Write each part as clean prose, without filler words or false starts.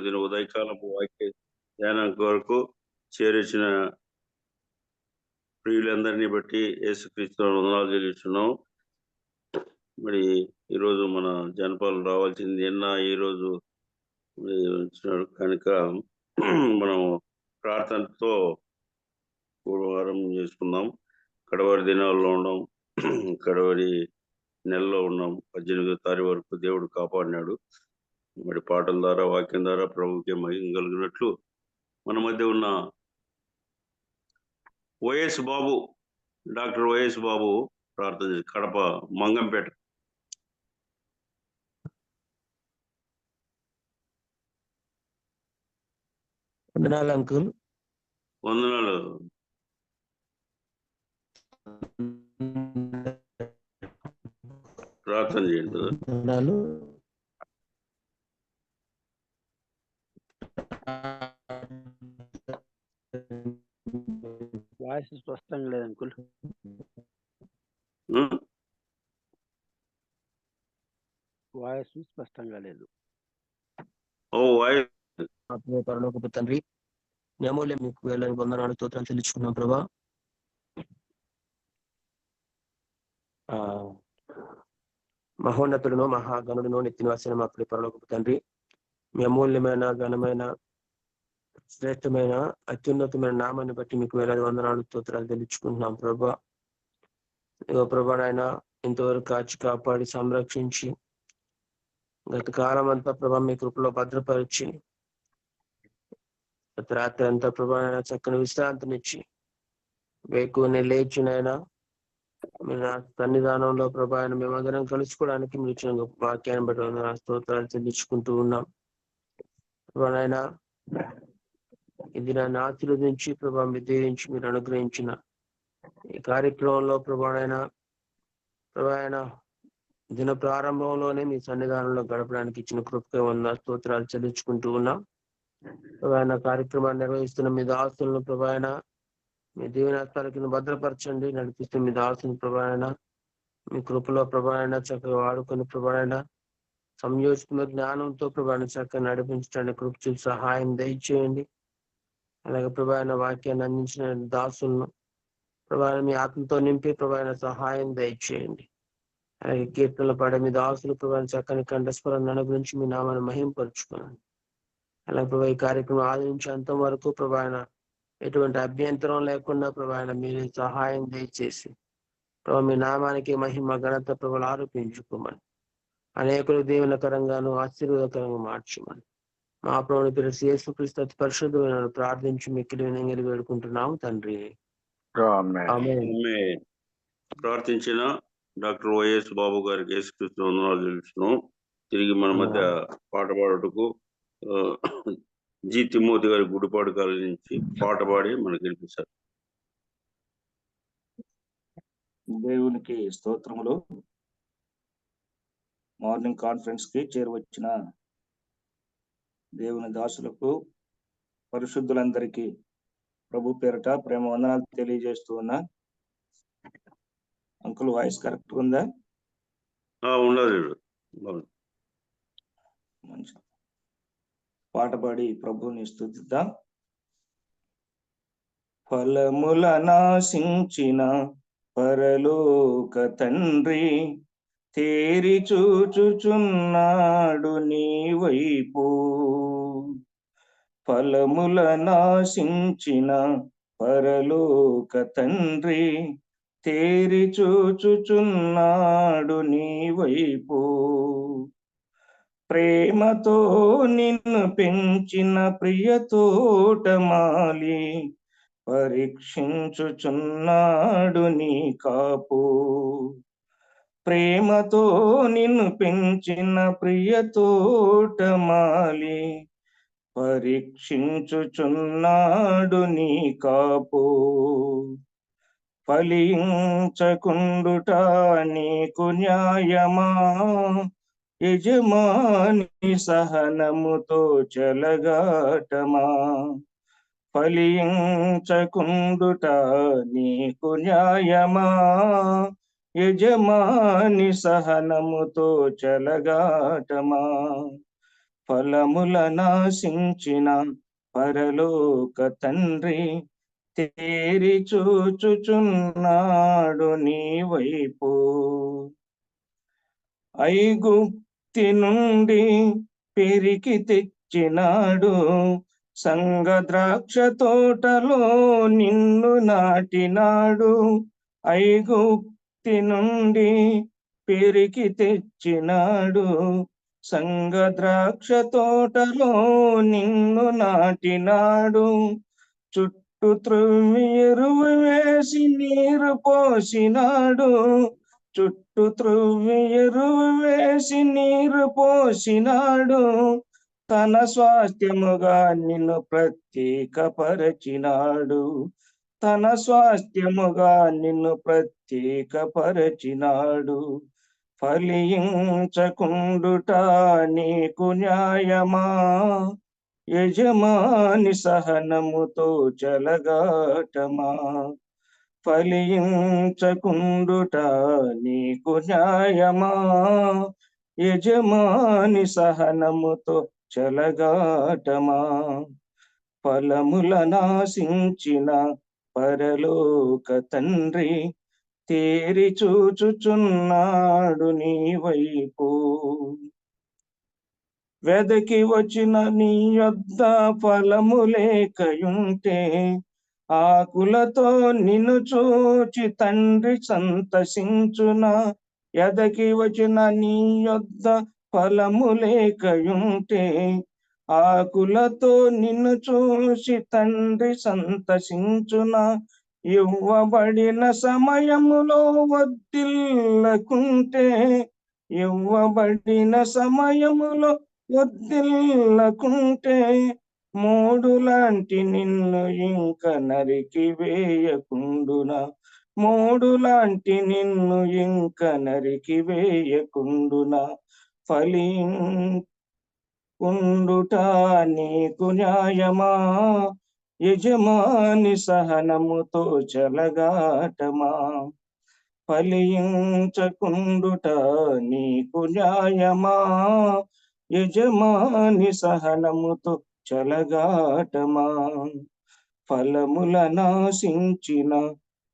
అనుదిన ఉదయకాలపు వాక్య ధ్యానం కొరకు చేర్చిన ప్రియులందరినీ బట్టి యేసుక్రీస్తు వందనాలు చెల్లిస్తున్నాం. మరి ఈరోజు మన జనపాలు రావాల్సింది నిన్న ఈరోజు కనుక మనం ప్రార్థనతో పూర్వవారం చేసుకుందాం. కడవరి దినాల్లో ఉన్నాం, కడవరి నెలలో ఉన్నాం. 18వ తారీఖు వరకు దేవుడు కాపాడినాడు. మరి పాటల ద్వారా వాక్యం ద్వారా ప్రభువుకి మహిమ కలిగినట్లు మన మధ్య ఉన్న వైఎస్ బాబు, డాక్టర్ వైఎస్ బాబు ప్రార్థన చేసి కడప మంగంపేట. వందనాలు అంకుల్. వందనాలు. ప్రార్థన చేయండి. వందనాలు. వాయిస్ స్పష్టంగా లేదు అంకుల్. వాయిస్ స్పష్టంగా లేదు. పరలోకపు తండ్రి, అమూల్యం మీకు వేలని వందనాలు స్తోత్రాలు చెల్లించుకున్నాం ప్రభా. మహోన్నతుడును మహాగణుడును నిత్యనివాసిన మా పరలోకపు తండ్రి, మీ అమూల్యమైన ఘనమైన శ్రేష్టమైన అత్యున్నతమైన నామాన్ని బట్టి మీకు వేలాది వందనాలు స్తోత్రాలు చెల్లించుకుంటున్నాం ప్రభా. ఇగో ప్రభా నాయన ఇంతవరకు కాచి కాపాడి సంరక్షించి గత కాలం అంతా ప్రభా మీ కృపలో భద్రపరిచి గత రాత్రి అంతా ప్రభా నాయన చక్కని విశ్రాంతినిచ్చి వేకువని లేచినైనా మీరు నా సన్నిధానంలో ప్రభా ఆయన మేమందరం కలుసుకోవడానికి మీరు ఇచ్చిన వాక్యాన్ని బట్టి స్తోత్రాలు చెల్లించుకుంటూ ఉన్నాం ప్రభా నాయన. ఇది నన్ను ఆశీర్వదించి ప్రభా మీ దీవించి మీరు అనుగ్రహించిన ఈ కార్యక్రమంలో ప్రభా ఆయన దిన ప్రారంభంలోనే మీ సన్నిధానంలో గడపడానికి ఇచ్చిన కృపగా ఉన్న స్తోత్రాలు చెల్లించుకుంటూ ఉన్నాం ప్రభా. కార్యక్రమాన్ని నిర్వహిస్తున్న మీ దాసులను ప్రభా మీ దీవెనాస్తాల కింద భద్రపరచండి, నడిపిస్తున్న మీ దాసుని ప్రభా మీ కృపలో ప్రభా చక్కగా వాడుకొని ప్రభా సంయోజిత జ్ఞానంతో ప్రభా చక్కగా నడిపించడానికి కృప చూసి సహాయం దయచేయండి. అలాగే ప్రభా వాక్యాన్ని అందించిన దాసులను ప్రభా మీ ఆత్మతో నింపి ప్రభా సహాయం దయచేయండి. అలాగే కీర్తనలు పాడే మీ దాసులు ప్రభా చక్కని కంఠస్వరాన్ని అనుగురించి మీ నామాన్ని మహింపరుచుకోండి. అలాగే ప్రభా ఈ కార్యక్రమం ఆదరించేంత వరకు ప్రభా ఎటువంటి అభ్యంతరం లేకుండా ప్రభా మీరు సహాయం దయచేసి ప్రభా మీ నామానికి మహిమ ఘనత ప్రభలు ఆరోపించుకోమని అనేకులు దీవెనకరంగాను ఆశీర్వాదకరంగా మార్చమని మా ప్రభుని పేరు యేసుక్రీస్తు అతి పరిశుద్ధమైన ప్రార్థించి మిక్కిలి వినంగా వేడుకుంటున్నాము తండ్రి. ప్రార్థించిన డాక్టర్ వైఎస్ బాబు గారికి యేసుక్రీస్తు వందనాలు తెలుస్తున్నాం. తిరిగి మన మధ్య పాట పాడుటకు జి తిమోతి గారి గుడిపాడు కాలేజీ నుంచి పాట పాడి మనకు గెలిపిస్తారు. దేవునికి స్తోత్రములు. మార్నింగ్ కాన్ఫరెన్స్ కి చేరువచ్చిన దేవుని దాసులకు పరిశుద్ధులందరికీ ప్రభు పేరట ప్రేమ వందనాలు తెలియజేస్తూ ఉన్నా. అంకుల్ వాయిస్ కరెక్ట్ ఉందా? మంచి పాట పాడి ప్రభుని స్తుతిద్దాం. ఫలముల నాశించిన పరలోక తండ్రి తేరి చూచుచున్నాడు నీ వైపు. ఫలముల నాశించిన పరలోక తండ్రి తేరి చూచుచున్నాడు నీ వైపు. ప్రేమతో నిన్ను పెంచిన ప్రియ తోటమాలి పరీక్షించుచున్నాడు నీ కాపు. ప్రేమతో నిన్ను పెంచిన ప్రియ తోటమాలి పరీక్షించుచున్నాడు నీ కాపు. ఫలించకుండుట నీకు న్యాయమా, యజమాని సహనముతో చెలగాటమా. ఫలించకుండుట నీకు న్యాయమా, యజమాని సహనముతో చెలగాటమా. ఫలముల నాశించిన పరలోక తండ్రి తేరి చూచుచున్నాడు నీ వైపు. ఐగుప్తి నుండి పెరికి తెచ్చినాడు, సంగ ద్రాక్ష తోటలో నిన్ను నాటినాడు. ఐగుప్తి నుండి పెరికి తెచ్చినాడు, సంగ ద్రాక్ష తోటలో నిన్ను నాటినాడు. చుట్టూ త్రువ్వి ఎరువు వేసి నీరు పోసినాడు, చుట్టూ త్రువ్వి ఎరువు వేసి నీరు పోసినాడు. తన స్వాస్థ్యముగా నిన్ను ప్రత్యేకపరచినాడు, తన స్వాస్థ్యముగా నిన్ను ప్రత్యేకపరచినాడు. ఫలించకుండుట నీకు న్యాయమా, యజమాని సహనముతో చెలగాటమా. ఫలించకుండుట నీకు న్యాయమా, యజమాని సహనముతో చెలగాటమా. ఫలముల నాశించిన పరలోక తండ్రి తేరి చూచుచున్నాడు నీ వైపు. వెదకి వచ్చిన నీ యొద్ద ఫలము లేకయుంటే, ఆకులతో నిన్ను చూచి తండ్రి సంతసించున. ఎదకి వచ్చిన నీ యొద్ద ఫలము లేకయుంటే, ఆకులతో నిన్ను చూసి తండ్రి సంతసించున. ఇవ్వబడిన సమయములో వర్ధిల్లకుంటే, ఇవ్వబడిన సమయములో వర్ధిల్లకుంటే, మూడు లాంటి నిన్ను ఇంక నరికి వేయకుండునా. మూడు లాంటి నిన్ను ఇంక నరికి వేయకుండునా. ఫలించుట నీకు న్యాయమా, యజమాని సహనముతో చెలగాటమా. ఫలించకుండుట నీకు న్యాయమా, యజమాని సహనముతో చెలగాటమా. ఫలముల నాశించిన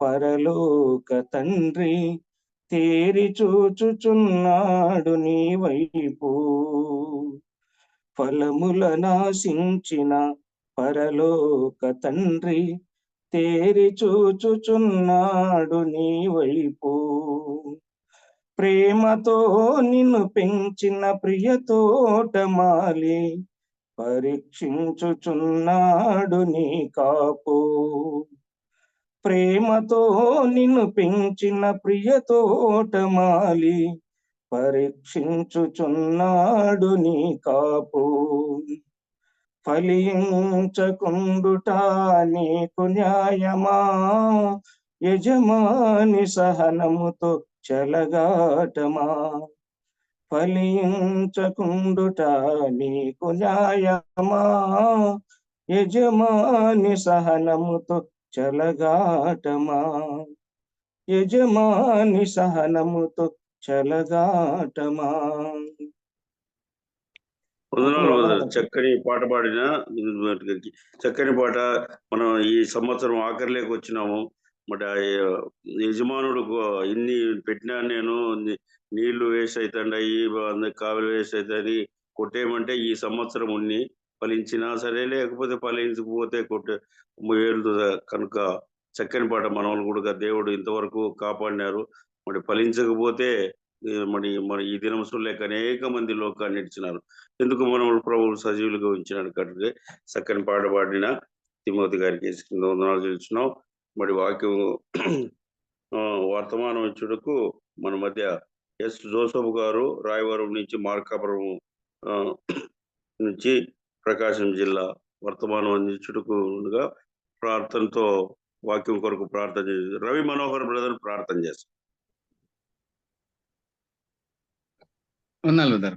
పరలోక తండ్రి తేరి చూచుచున్నాడు నీ వైపు. ఫలముల నాశించిన పరలోక తండ్రి తేరి చూచుచున్నాడు నీ వైపు. ప్రేమతో నిన్ను పెంచిన ప్రియ తోటమాలి పరీక్షించుచున్నాడు నీ కాపు. ప్రేమతో నిన్ను పెంచిన ప్రియ తోటమాలి పరీక్షించుచున్నాడు నీ కాపు. ఫలించకుండుట నీకు న్యాయమా, యజమాని సహనముతో చెలగాటమా. ఫలించకుండుట నీకు న్యాయమా, యజమాని సహనముతో చెలగాటమా. యజమాని సహనముతో చెలగాటమా. వందనాలు. చక్కని పాట పాడిన చక్కని పాట. మనం ఈ సంవత్సరం ఆఖరిలోకి వచ్చినాము. మరి యజమానుడు ఇన్ని పెట్టినా నేను నీళ్లు వేస్ట్ అవుతాయి, కావులు వేస్ట్ అవుతాయి, కొట్టేయమంటే ఈ సంవత్సరం ఉన్ని ఫలించినా సరే, లేకపోతే ఫలించకపోతే ఏళ్ళు కనుక చక్కని పాట. మనల్ని కూడా దేవుడు ఇంతవరకు కాపాడినారు. మరి ఫలించకపోతే మరి ఈ దినములు లేక అనేక మంది లోకాన్ని ఇచ్చినారు. ఎందుకు మనం ప్రభువు సజీవులుగా ఉంచినాడు కనుక చక్కని పాట పాడిన తిమోతి గారికి వందనాలు తెలుస్తున్నాం. మరి వాక్యం వర్తమానం ఇచ్చుటకు మన మధ్య ఎస్ జోసఫ్ గారు రాయవరం నుంచి, మార్కాపురం నుంచి ప్రకాశం జిల్లా వర్తమానం అందించుటకు ప్రార్థనతో వాక్యం కొరకు ప్రార్థన చేసి రవి మనోహర్ బ్రదర్ ప్రార్థన చేస్తాం.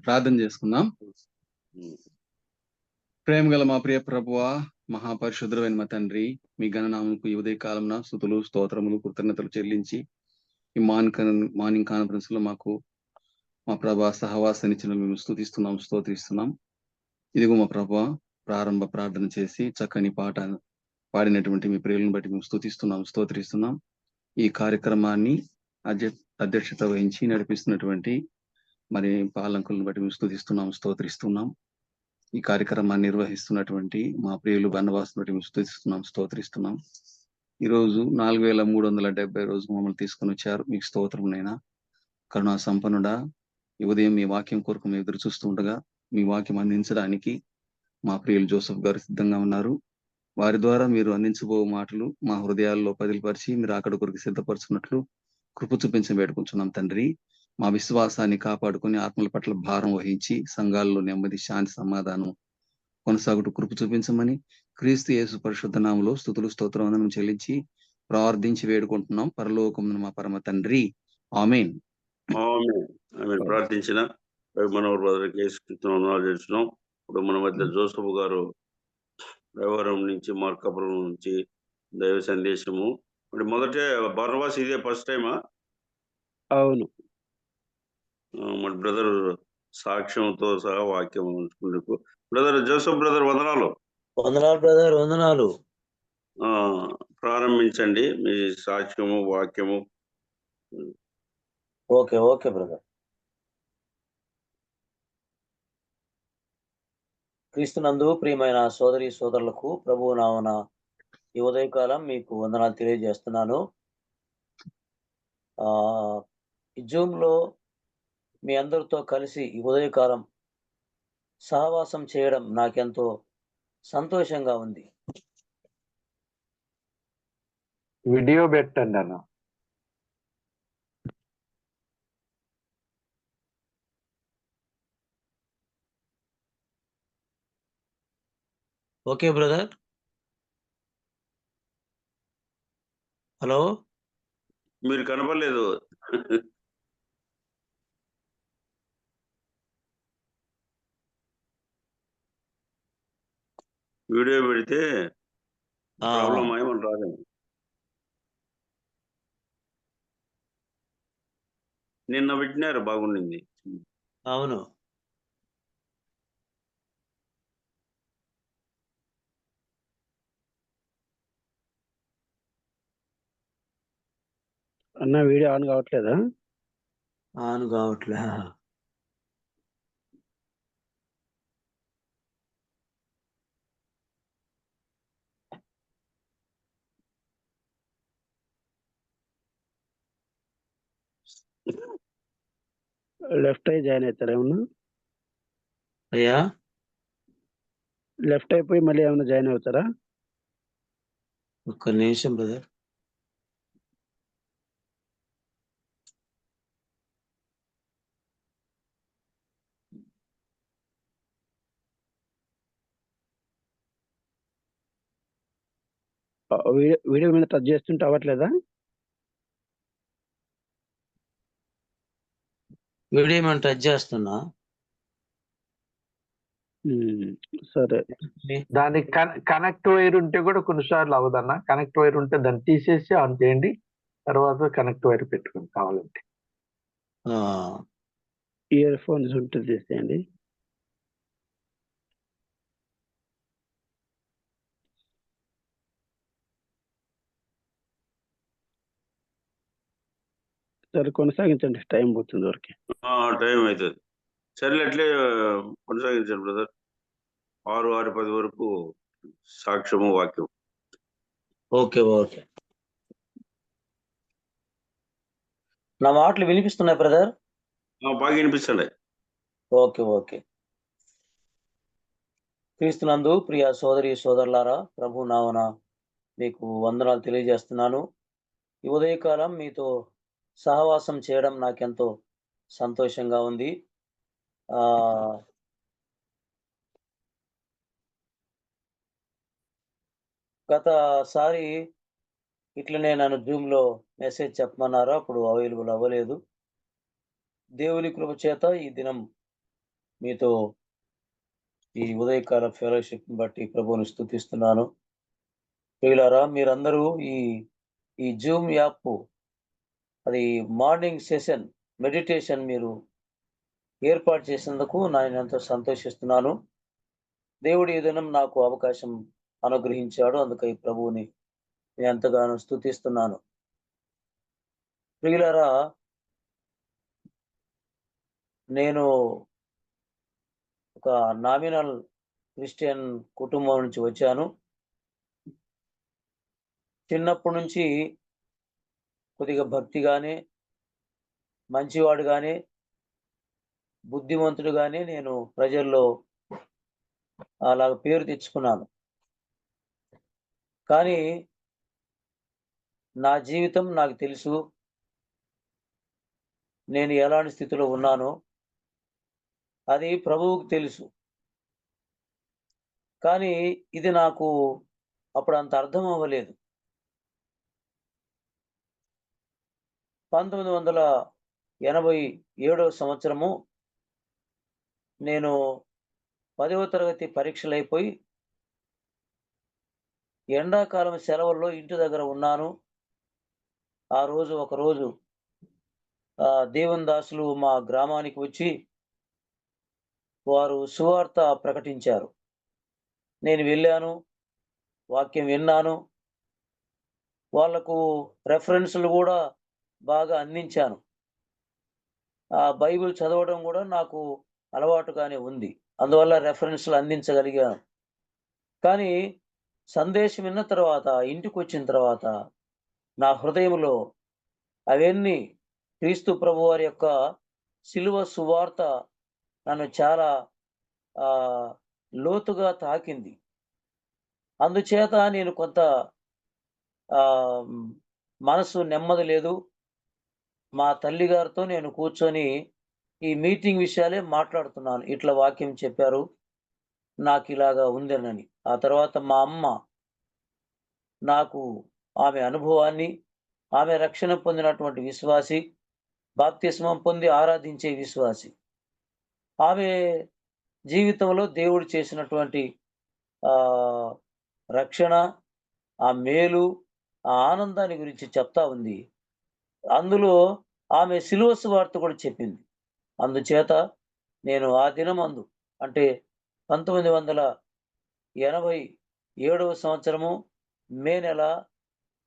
ప్రార్థన చేసుకుందాం. ప్రేమ గల మా ప్రియ ప్రభువా, మహాపరిశుద్ధమైన మా తండ్రి, మీ గణనామకు ఈ ఉదయ కాలంలో స్తుతులు, స్తోత్రములు, కృతజ్ఞతలు చెల్లించి ఈ మార్నింగ్ కాన్ఫరెన్స్ లో మాకు మా ప్రభా సహవాసాన్నిచ్చిన మేము స్తుతిస్తున్నాం, స్తోత్రిస్తున్నాం. ఇదిగో మా ప్రభువా, ప్రారంభ ప్రార్థన చేసి చక్కని పాట పాడినటువంటి మీ ప్రియులను బట్టి మేము స్తుతిస్తున్నాం, స్తోత్రిస్తున్నాం. ఈ కార్యక్రమాన్ని అధ్యక్షత వహించి నడిపిస్తున్నటువంటి మరి పాలంకులను బట్టి మేము స్తుతిస్తున్నాం, స్తోత్రిస్తున్నాం. ఈ కార్యక్రమాన్ని నిర్వహిస్తున్నటువంటి మా ప్రియులు బన్నవాసుని బట్టి మేము స్తుతిస్తున్నాం, స్తోత్రిస్తున్నాం. ఈ రోజు 4370 రోజు మమ్మల్ని తీసుకొని వచ్చారు. మీకు స్తోత్రమునైనా. కరుణా సంపన్నుడా, ఈ ఉదయం మీ వాక్యం కొరకు మేము ఎదురు చూస్తూ ఉండగా మీ వాక్యం అందించడానికి మా ప్రియులు జోసెఫ్ గారు సిద్ధంగా ఉన్నారు. వారి ద్వారా మీరు అందించబో మాటలు మా హృదయాల్లో పదిలిపరిచి మీరు అక్కడ కొరకు సిద్ధపరచుకున్నట్లు కృప చూపించబెట్టుకుంటున్నాం తండ్రి. మా విశ్వాసాన్ని కాపాడుకొని ఆత్మల పట్ల భారం వహించి సంఘాల్లో నెమ్మది, శాంతి, సమాధానం కొనసాగుటూ కృప చూపించమని క్రీస్తు యేసు పరిశుద్ధ నామములో స్తుతులు స్తోత్రవందనం చెల్లించి ప్రార్థించి వేడుకుంటున్నాం పరలోకమున మా పరమ తండ్రి. ఆమేన్. ఆమె ప్రార్థించిన మనవరు బ్రదర్ కేసుకుంటున్నాం చేస్తున్నాం. ఇప్పుడు మన మధ్య జోసఫ్ గారు వ్యవహారం నుంచి మార్కాపురం నుంచి దైవ సందేశము. ఇప్పుడు మొదటే బర్నబాస్ ఇదే ఫస్ట్ టైమా? అవును. మన బ్రదర్ సాక్ష్యంతో సహా వాక్యం ఉంచుకుంటూ బ్రదర్ జోసఫ్ బ్రదర్ వందనాలు. వందనాలు బ్రదర్, వందనాలు. ప్రారంభించండి మీ సాక్ష్యము, వాక్యము. Okay okay brother. క్రీస్తునందు ప్రియమైన సోదరి సోదరులకు ప్రభువు నామమున ఈ ఉదయకాలం మీకు వందనాలు తెలియజేస్తున్నాను. ఈ జూమ్ లో మీ అందరితో కలిసి ఈ ఉదయకాలం సహవాసం చేయడం నాకెంతో సంతోషంగా ఉంది. వీడియో పెట్టండి అన్న. Okay brother. హలో, మీరు కనపడలేదు. వీడియో పెడితే ప్రాబ్లం ఏమని రాలేదు. నిన్న పెట్టినారు, బాగుండింది. అవును. అన్న వీడియో ఆన్ కావట్లేదా? ఆన్ కావట్లే. లెఫ్ట్ అయి జాయిన్ అవుతారా ఏమన్నా? అయ్యా లెఫ్ట్ అయిపోయి మళ్ళీ ఏమైనా జాయిన్ అవుతారా? ఒక్క నిమిషం బ్రదర్. వీడియో మీద టచ్ చేస్తుంటే అవ్వట్లేదా? వీడియో మనం టచ్ చేస్తున్నా. సరే. దానికి కనెక్ట్ వైర్ ఉంటే కూడా కొన్నిసార్లు అవదన్న. కనెక్ట్ వైర్ ఉంటే దాన్ని తీసేసి ఆన్ చేయండి, తర్వాత కనెక్ట్ వైర్ పెట్టుకుని కావాలంటే. ఇయర్ ఫోన్స్ ఉంటే తీసేయండి. సరే కొనసాగించండి, టైం పోతుంది వరకు. టైం అవుతుంది. సరే అట్లే కొనసాగించండి బ్రదర్. 6:10 వరకు సాక్ష్యము, వాక్యం. Okay okay. నా మాటలు వినిపిస్తున్నాయి బ్రదర్? బాగా వినిపిస్తుంది. Okay okay. క్రీస్తునందు ప్రియ సోదరి సోదరులారా, ప్రభు నామమున మీకు వందనాలు తెలియజేస్తున్నాను. ఈ ఉదయకాలం మీతో సహవాసం చేయడం నాకెంతో సంతోషంగా ఉంది. గతసారి ఇట్లనే నన్ను జూమ్లో మెసేజ్ చెప్పమన్నారు, అప్పుడు అవైలబుల్ అవ్వలేదు. దేవుని కృప చేత ఈ దినం మీతో ఈ ఉదయకాల ఫెలోషిప్ బట్టి ప్రభువుని స్తుతిస్తున్నాను. ప్రియులారా, మీరందరూ ఈ జూమ్ యాప్ అది మార్నింగ్ సెషన్ మెడిటేషన్ మీరు ఏర్పాటు చేసినందుకు నేను ఎంతో సంతోషిస్తున్నాను. దేవుడు ఈ దినం నాకు అవకాశం అనుగ్రహించాడు. అందుకై ప్రభువుని నేను ఎంతగానో స్తుతిస్తున్నాను. ప్రియులారా, నేను ఒక నామినల్ క్రిస్టియన్ కుటుంబం నుంచి వచ్చాను. చిన్నప్పటి నుంచి కొద్దిగా భక్తిగానే, మంచివాడుగానే, బుద్ధిమంతుడుగానే నేను ప్రజల్లో అలాగ పేరు తెచ్చుకున్నాను. కానీ నా జీవితం నాకు తెలుసు. నేను ఎలాంటి స్థితిలో ఉన్నానో అది ప్రభువుకు తెలుసు. కానీ ఇది నాకు అప్పుడు అంత అర్థం అవ్వలేదు. 1987వ సంవత్సరము నేను 10వ తరగతి పరీక్షలైపోయి ఎండాకాలం సెలవుల్లో ఇంటి దగ్గర ఉన్నాను. ఆ రోజు ఒకరోజు దేవుని దాసులు మా గ్రామానికి వచ్చి వారు సువార్త ప్రకటించారు. నేను వెళ్ళాను, వాక్యం విన్నాను. వాళ్లకు రెఫరెన్స్‌లు గూడా బాగా అందించాను. బైబిల్ చదవడం గూడా నాకు అలవాటుగానే ఉంది. అందువల్ల రెఫరెన్స్‌లు అందించగలిగాను. కానీ సందేశం విన్న తర్వాత, ఇంటికొచ్చిన తర్వాత నా హృదయంలో అవన్నీ క్రీస్తు ప్రభువారి యొక్క శిలువ సువార్త నన్ను చాలా లోతుగా తాకింది. అందుచేత నేను కొంత మనసు నెమ్మది లేదు. మా తల్లిగారితో నేను కూర్చొని ఈ మీటింగ్ విషయాలే మాట్లాడుతున్నాను. ఇట్లా వాక్యం చెప్పారు, నాకిలాగా ఉందనని. ఆ తర్వాత మా అమ్మ నాకు ఆమె అనుభవాన్ని, ఆమె రక్షణ పొందినటువంటి విశ్వాసి, బాప్తిస్మం పొంది ఆరాధించే విశ్వాసి. ఆమె జీవితంలో దేవుడు చేసినటువంటి రక్షణ, ఆ మేలు, ఆ ఆనందాన్ని గురించి చెప్తా ఉంది. అందులో ఆమె శిలువ సువార్త కూడా చెప్పింది. అందుచేత నేను ఆ దినమందు అంటే 1987వ సంవత్సరము మే నెల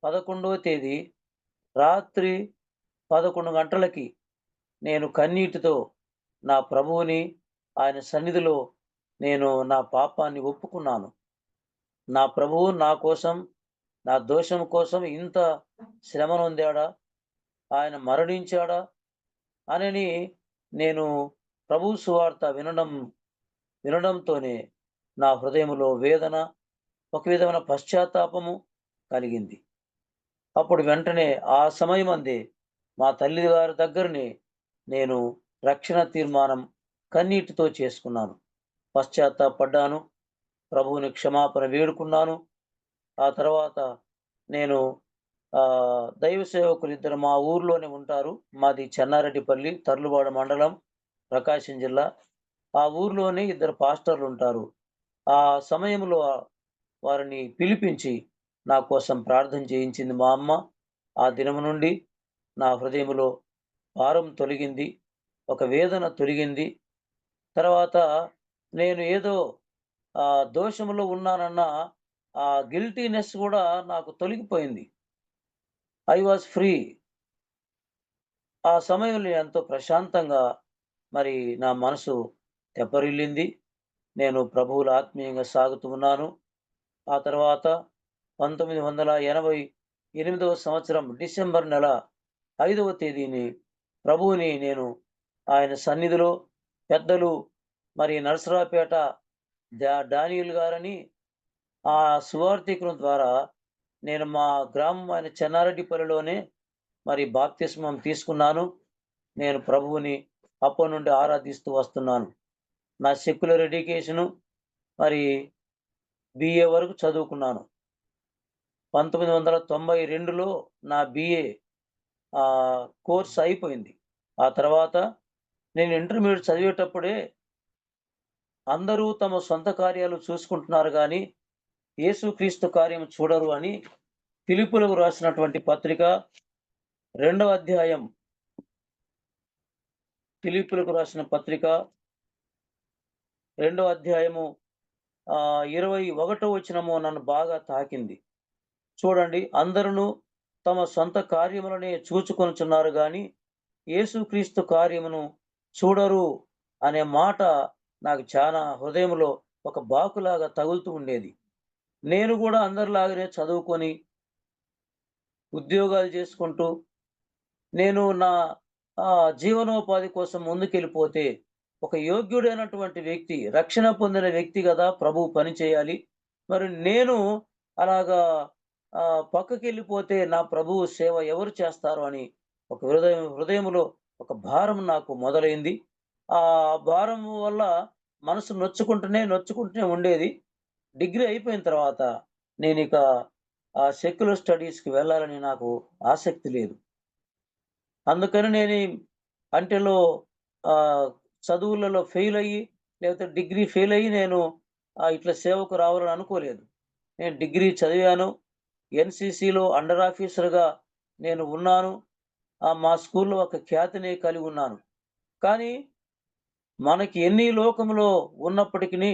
11వ తేదీ రాత్రి 11 గంటలకి నేను కన్నీటితో నా ప్రభువుని ఆయన సన్నిధిలో నేను నా పాపాన్ని ఒప్పుకున్నాను. నా ప్రభువు నా కోసం, నా దోషం కోసం ఇంత శ్రమ నొందాడా, ఆయన మరణించాడా అనని నేను ప్రభువు సువార్త వినడంతోనే నా హృదయంలో వేదన, ఒక విధమైన పశ్చాత్తాపము కలిగింది. అప్పుడు వెంటనే ఆ సమయమందే మా తల్లి గారి దగ్గరనే నేను రక్షణ తీర్మానం కన్నీటితో చేసుకున్నాను. పశ్చాత్తాపడ్డాను, ప్రభువుని క్షమాపణ వేడుకున్నాను. ఆ తర్వాత నేను దైవ సేవకులు ఇద్దరు మా ఊర్లోనే ఉంటారు. మాది చెన్నారెడ్డిపల్లి, తర్లువాడ మండలం, ప్రకాశం జిల్లా. ఆ ఊర్లోనే ఇద్దరు పాస్టర్లు ఉంటారు. ఆ సమయంలో వారిని పిలిపించి నా కోసం ప్రార్థన చేయించింది మా అమ్మ. ఆ దినము నుండి నా హృదయంలో భారం తొలగింది, ఒక వేదన తొలగింది. తర్వాత నేను ఏదో దోషంలో ఉన్నానన్న ఆ గిల్టీనెస్ కూడా నాకు తొలగిపోయింది. I was free. ఆ సమయంలో ఎంతో ప్రశాంతంగా మరి నా మనసు తెప్పరిల్లింది. నేను ప్రభువులో ఆత్మీయంగా సాగుతూ ఉన్నాను. ఆ తర్వాత 1988వ సంవత్సరం డిసెంబర్ నెల 5వ తేదీని ప్రభువుని నేను ఆయన సన్నిధిలో పెద్దలు మరి నరసరావుపేట డానియల్ గారని ఆ సువార్థికుల ద్వారా నేను మా గ్రామం అయిన చెన్నారెడ్డిపల్లిలోనే మరి బాప్తిస్మం తీసుకున్నాను. నేను ప్రభువుని అప్పటి నుండి ఆరాధిస్తూ వస్తున్నాను. నా సెక్యులర్ ఎడ్యుకేషను మరి BA వరకు చదువుకున్నాను. 1992లో నా BA కోర్స్ అయిపోయింది. ఆ తర్వాత నేను ఇంటర్మీడియట్ చదివేటప్పుడే అందరూ తమ సొంత కార్యాలు చూసుకుంటున్నారు గాని యేసుక్రీస్తు కార్యం చూడరు అని ఫిలిప్పీయులకు రాసినటువంటి పత్రిక 2వ అధ్యాయం, ఫిలిప్పీయులకు రాసిన పత్రిక 2వ అధ్యాయము 21వ వచనము నన్ను బాగా తాకింది. చూడండి, అందరును తమ సొంత కార్యములనే చూచుకొనుచున్నారు గాని యేసుక్రీస్తు కార్యమును చూడరు అనే మాట నాకు చాలా హృదయంలో ఒక బాకులాగా తగులుతూ ఉండేది. నేను కూడా అందరిలాగానే చదువుకొని ఉద్యోగాలు చేసుకుంటూ నేను నా జీవనోపాధి కోసం ముందుకెళ్ళిపోతే, ఒక యోగ్యుడైనటువంటి వ్యక్తి, రక్షణ పొందిన వ్యక్తి గదా! ప్రభువు పని చేయాలి. మరి నేను అలాగా పక్కకెళ్ళిపోతే నా ప్రభువు సేవ ఎవరు చేస్తారు అని ఒక హృదయంలో ఒక భారం నాకు మొదలైంది. ఆ భారం వల్ల మనసు నొచ్చుకుంటూనే ఉండేది. డిగ్రీ అయిపోయిన తర్వాత నేనిక సెక్యులర్ స్టడీస్‌కి వెళ్ళాలని నాకు ఆసక్తి లేదు. అందుకని నేను అంటెలో చదువులలో ఫెయిల్ అయ్యి, లేకపోతే డిగ్రీ ఫెయిల్ అయ్యి నేను ఇట్లా సేవకు రావాలని అనుకోలేదు. నేను డిగ్రీ చదివాను. ఎన్‌సీసీలో అండర్ ఆఫీసర్‌గా నేను ఉన్నాను. మా స్కూల్‌లో ఒక ఖ్యాతిని కలిగి ఉన్నాను. కానీ మనకి ఎన్ని లోకంలో ఉన్నప్పటికిని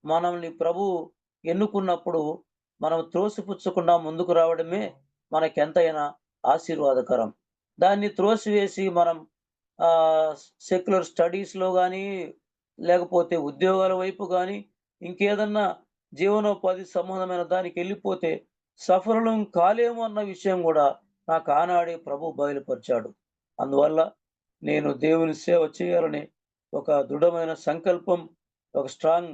మనల్ని ప్రభువు ఎన్నుకున్నప్పుడు మనం త్రోసిపుచ్చకుండా ముందుకు రావడమే మనకెంతైనా ఆశీర్వాదకరం. దాన్ని త్రోసివేసి మనం ఆహ్, సెక్యులర్ స్టడీస్‌లో గానీ, లేకపోతే ఉద్యోగాల వైపు గానీ, ఇంకేదన్నా జీవనోపాధి సంబంధమైన దానికెళ్ళిపోతే సఫలులం కాలేము అన్న విషయం గూడా నాకు ఆనాడే ప్రభువు బయలుపరిచాడు. అందువల్ల నేను దేవుని సేవ చేయాలని ఒక దృఢమైన సంకల్పం, ఒక స్ట్రాంగ్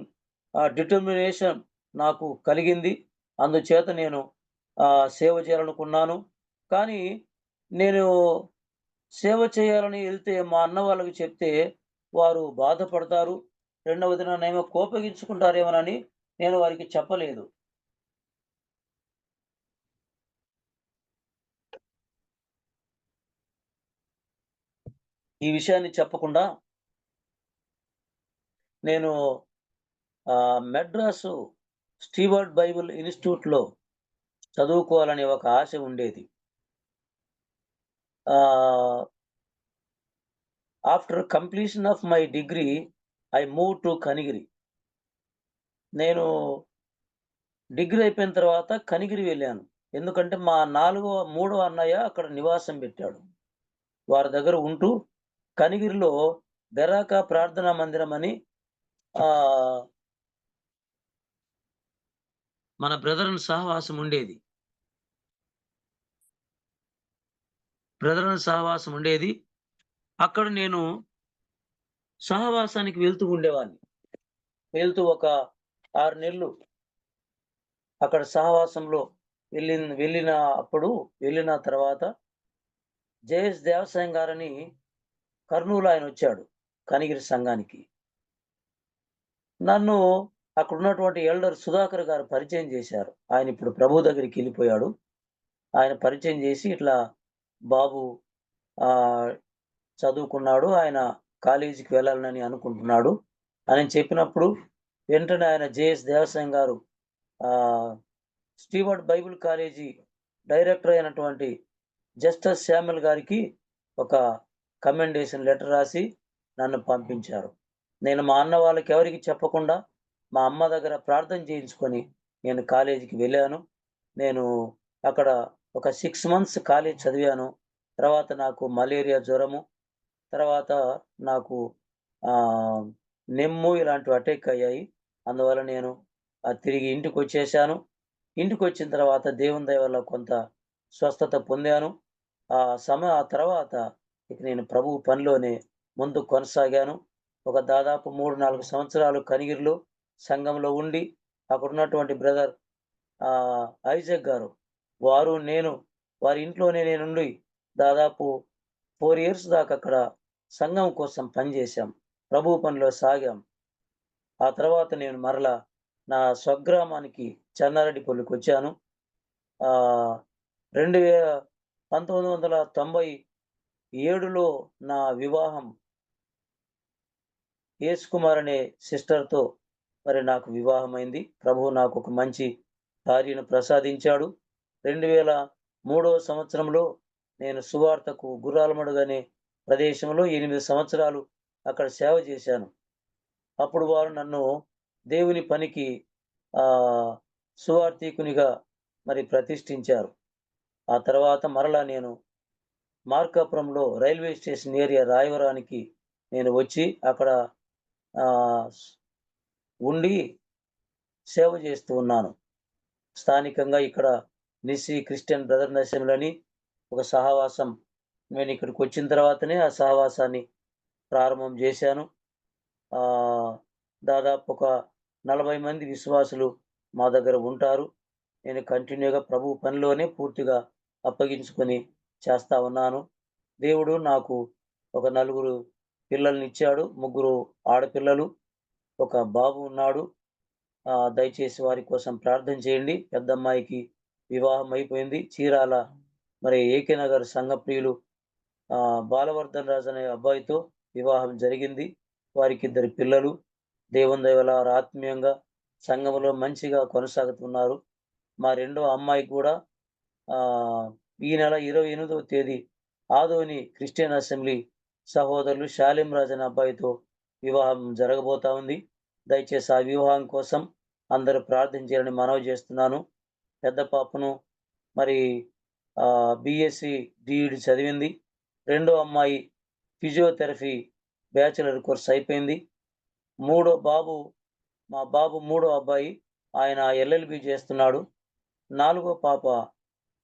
డిటర్మినేషన్ నాకు కలిగింది. అందుచేత నేను సేవ చేయాలనుకున్నాను. కానీ నేను సేవ చేయాలని ఎళ్తే మా అన్న వాళ్ళకి చెప్తే వారు బాధపడతారు. రెండవది నన్నేమో కోపగించుకుంటారేమోనని నేను వారికి చెప్పలేదు. ఈ విషయాన్ని చెప్పకుండా నేను మెడ్రాసు స్టీవర్డ్ బైబిల్ ఇన్‌స్టిట్యూట్‌లో చదువుకోవాలనే ఒక ఆశ ఉండేది. After completion of my degree I moved to Kanigiri. నేను డిగ్రీ అయిపోయిన తర్వాత కనిగిరి వెళ్ళాను. ఎందుకంటే మా మూడో అన్నయ్య అక్కడ నివాసం పెట్టాడు. వారి దగ్గర ఉంటూ కనిగిరిలో బెరాకా ప్రార్థనా మందిరం అని ఆహ్, మన బ్రదరన్ సహవాసం ఉండేది. అక్కడ నేను సహవాసానికి వెళ్తూ ఉండేవాడిని. వెళ్తూ ఒక 6 నెలలు అక్కడ సహవాసంలో వెళ్ళిన తర్వాత జేఎస్ దేవసాయం గారని కర్నూలు ఆయనొచ్చాడు కనిగిరి సంఘానికి. నన్ను అక్కడున్నటువంటి ఎల్డర్ సుధాకర్ గారు పరిచయం చేశారు. ఆయన ఇప్పుడు ప్రభువు దగ్గరికెళ్ళిపోయాడు. ఆయన పరిచయం చేసి ఇట్లా బాబు ఆహ్, చదువుకున్నాడు. ఆయన కాలేజీకి వెళ్ళాలని అనుకుంటున్నాడు అని చెప్పినప్పుడు వెంటనే ఆయన జేఎస్ దేవసాయం గారు స్టీవర్డ్ బైబిల్ కాలేజీ డైరెక్టర్ అయినటువంటి జస్టిస్ శామ్యూల్ గారికి ఒక కమెండేషన్ లెటర్ రాసి నన్ను పంపించారు. నేను మా అన్న వాళ్ళకి ఎవరికీ చెప్పకుండా మా అమ్మ దగ్గర ప్రార్థన చేయించుకొని నేను కాలేజీకి వెళ్ళాను. నేను అక్కడ ఒక 6 మంత్స్ కాలేజ్ చదివాను. తర్వాత నాకు మలేరియా జ్వరము, తర్వాత నాకు నెమ్ము ఇలాంటివి అటాక్ అయ్యాయి. అందువల్ల నేను తిరిగి ఇంటికొచ్చేసాను. ఇంటికొచ్చిన తర్వాత దేవుని దయ వల్ల కొంత స్వస్థత పొందాను. ఆ తర్వాత ఇక నేను ప్రభువు పనిలోనే ముందుకు కొనసాగాను. ఒక దాదాపు 3, 4 సంవత్సరాలు కనిగిరిలో సంఘంలో ఉండి అక్కడున్నటువంటి బ్రదర్ ఐజాక్ గారు, నేను వారి ఇంట్లోనే నేనుండి దాదాపు 4 ఇయర్స్ దాకా అక్కడ సంఘం కోసం పనిచేశాం. ప్రభువు పనిలో సాగాం. ఆ తర్వాత నేను మరలా నా స్వగ్రామానికి చెన్నారెడ్డిపల్లికొచ్చాను. ఆహ్, 1997లో నా వివాహం యేసు కుమార్ అనే సిస్టర్‌తో మరి నాకు వివాహమైంది. ప్రభువు నాకు ఒక మంచి భార్యను ప్రసాదించాడు. 2003వ సంవత్సరంలో నేను సువార్తకు గుర్రాలమడుగు అనే ప్రదేశంలో 8 సంవత్సరాలు అక్కడ సేవ చేశాను. అప్పుడు వారు నన్ను దేవుని పనికి సువార్థికునిగా మరి ప్రతిష్ఠించారు. ఆ తర్వాత మరలా నేను మార్కాపురంలో రైల్వే స్టేషన్ ఏరియా రాయవరానికి నేను వచ్చి అక్కడ ఉండి సేవ చేస్తూ ఉన్నాను. స్థానికంగా ఇక్కడ నిస్సి క్రిస్టియన్ బ్రదర్ అసెంబ్లీ ఒక సహవాసం, నేను ఇక్కడికి వచ్చిన తర్వాతనే ఆ సహవాసాన్ని ప్రారంభం చేశాను. దాదాపు ఒక 40 మంది విశ్వాసులు మా దగ్గర ఉంటారు. నేను కంటిన్యూగా ప్రభు పనిలోనే పూర్తిగా అప్పగించుకొని చేస్తా ఉన్నాను. దేవుడు నాకు ఒక 4 పిల్లల్నిచ్చాడు. 3 ఆడపిల్లలు, ఒక బాబు ఉన్నాడు. దయచేసి వారి కోసం ప్రార్థన చేయండి. పెద్దమ్మాయికి వివాహం అయిపోయింది. చీరాల మరి ఏకే నగర్ సంఘప్రియులు బాలవర్ధన్ రాజు అనే అబ్బాయితో వివాహం జరిగింది. వారికి 2 పిల్లలు. దేవుని దయ వల్ల ఆత్మీయంగా సంఘంలో మంచిగా కొనసాగుతున్నారు. మా రెండో అమ్మాయికి కూడా ఈ నెల 28వ తేదీ ఆదోని క్రిస్టియన్ అసెంబ్లీ సహోదరులు శాలిం రాజు అనే అబ్బాయితో వివాహం జరగబోతా ఉంది. దయచేసి ఆ వివాహం కోసం అందరూ ప్రార్థన చేయాలని మనవి చేస్తున్నాను. పెద్ద పాపను మరి BSc DED చదివింది. రెండో అమ్మాయి ఫిజియోథెరపీ బ్యాచిలర్ కోర్స్ అయిపోయింది. మా బాబు మూడో అబ్బాయి ఆయన LLB చేస్తున్నాడు. 4వ పాప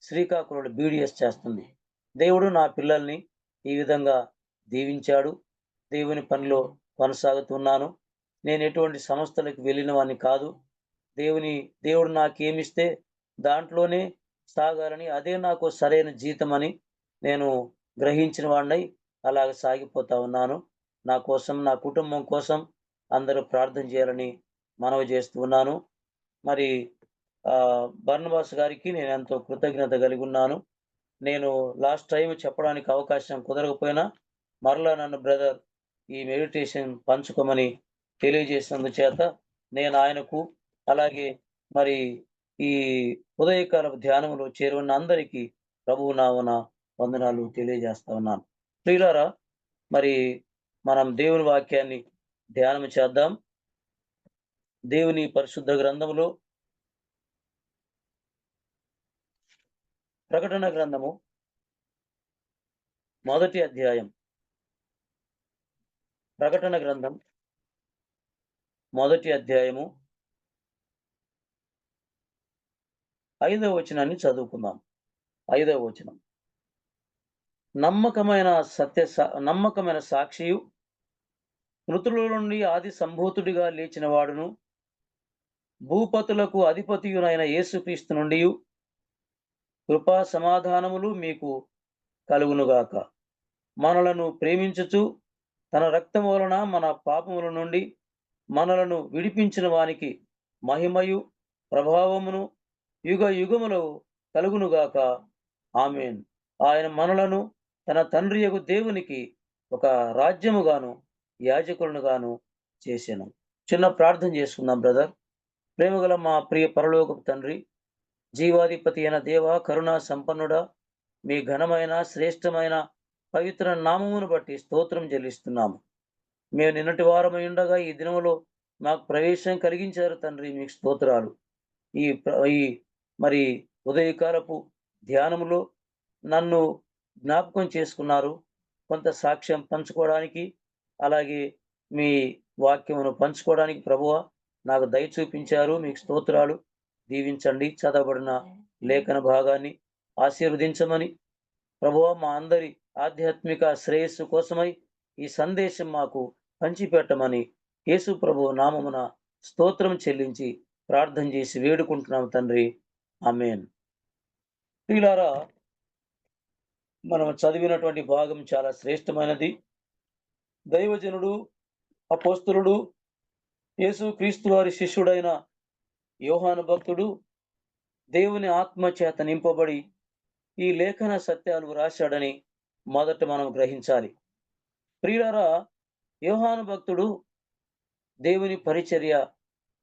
శ్రీకాకుళంలో BDS చేస్తుంది. దేవుడు నా పిల్లల్ని ఈ విధంగా దీవించాడు. దేవుని పనిలో కొనసాగుతున్నాను. నేను ఎటువంటి సంస్థలకు వెళ్ళిన వాడిని కాదు. దేవుడు నాకేమిస్తే దాంట్లోనే సాగాలని, అదే నాకు సరైన జీతమని నేను గ్రహించిన వాడినై అలాగ సాగిపోతా ఉన్నాను. నా కోసం, నా కుటుంబం కోసం అందరూ ప్రార్థన చేయాలని మనవి చేస్తూ ఉన్నాను. మరి బర్నబాస్ గారికి నేను ఎంతో కృతజ్ఞత కలిగి ఉన్నాను. నేను లాస్ట్ టైం చెప్పడానికి అవకాశం కుదరకపోయినా మరలా నన్ను బ్రదర్ ఈ మెడిటేషన్ పంచుకోమని తెలియజేసినందుచేత నేను ఆయనకు, అలాగే మరి ఈ ఉదయకాల ధ్యానంలో చేరున్న అందరికీ ప్రభువు నామమున వందనాలు తెలియజేస్తా ఉన్నాను. ప్రియులారా, మరి మనం దేవుని వాక్యాన్ని ధ్యానం చేద్దాం. దేవుని పరిశుద్ధ గ్రంథములో ప్రకటన గ్రంథము 1వ అధ్యాయం. ప్రకటన గ్రంథం 1వ అధ్యాయము 5వ వచనాన్ని చదువుకుందాం. 5వ వచనం. నమ్మకమైన సాక్షియు, మృతుల నుండి ఆది సంభూతుడిగా లేచిన వాడును, భూపతులకు అధిపతియునైన యేసుక్రీస్తు నుండి కృపా సమాధానములు మీకు కలుగునుగాక. మనలను ప్రేమించుచు తన రక్తము వలన మన పాపముల నుండి మనలను విడిపించిన వానికి మహిమయు ప్రభావమును యుగ యుగములు కలుగునుగాక. ఆమేన్. ఆయన మనలను తన తండ్రియగు దేవునికి ఒక రాజ్యముగాను యాజకులనుగాను చేసెను. చిన్న ప్రార్థన చేసుకుందాం బ్రదర్. ప్రేమగల మా ప్రియ పరలోకపు తండ్రి, జీవాధిపతి అయిన దేవ, కరుణా సంపన్నుడా, మీ ఘనమైన శ్రేష్టమైన పవిత్ర నామమును బట్టి స్తోత్రం చెల్లిస్తున్నాము. మేము నిన్నటి వారమై ఉండగా ఈ దినములో మాకు ప్రవేశం కలిగించారు తండ్రి, మీకు స్తోత్రాలు. ఈ మరి ఉదయకాలపు ధ్యానములో నన్ను జ్ఞాపకం చేసుకున్నారు. కొంత సాక్ష్యం పంచుకోవడానికి, అలాగే మీ వాక్యమును పంచుకోవడానికి ప్రభువా నాకు దయ చూపించారు. మీకు స్తోత్రాలు. దీవించండి. చదవబడిన లేఖన భాగాన్ని ఆశీర్వదించమని ప్రభువా, మా అందరి ఆధ్యాత్మిక శ్రేయస్సు కోసమై ఈ సందేశం మాకు పంచిపెట్టమని యేసు ప్రభు నామమున స్తోత్రం చెల్లించి ప్రార్థన చేసి వేడుకుంటున్నాం తండ్రి. ఆమేన్. ప్రియులారా, మనం చదివినటువంటి భాగం చాలా శ్రేష్టమైనది. దైవజనుడు, అపోస్తలుడు, యేసు క్రీస్తు వారి శిష్యుడైన యోహాను భక్తుడు దేవుని ఆత్మ చేత నింపబడి ఈ లేఖన సత్యాలు రాశాడని మొదట మనం గ్రహించాలి. ప్రియులారా, యోహాను భక్తుడు దేవుని పరిచర్య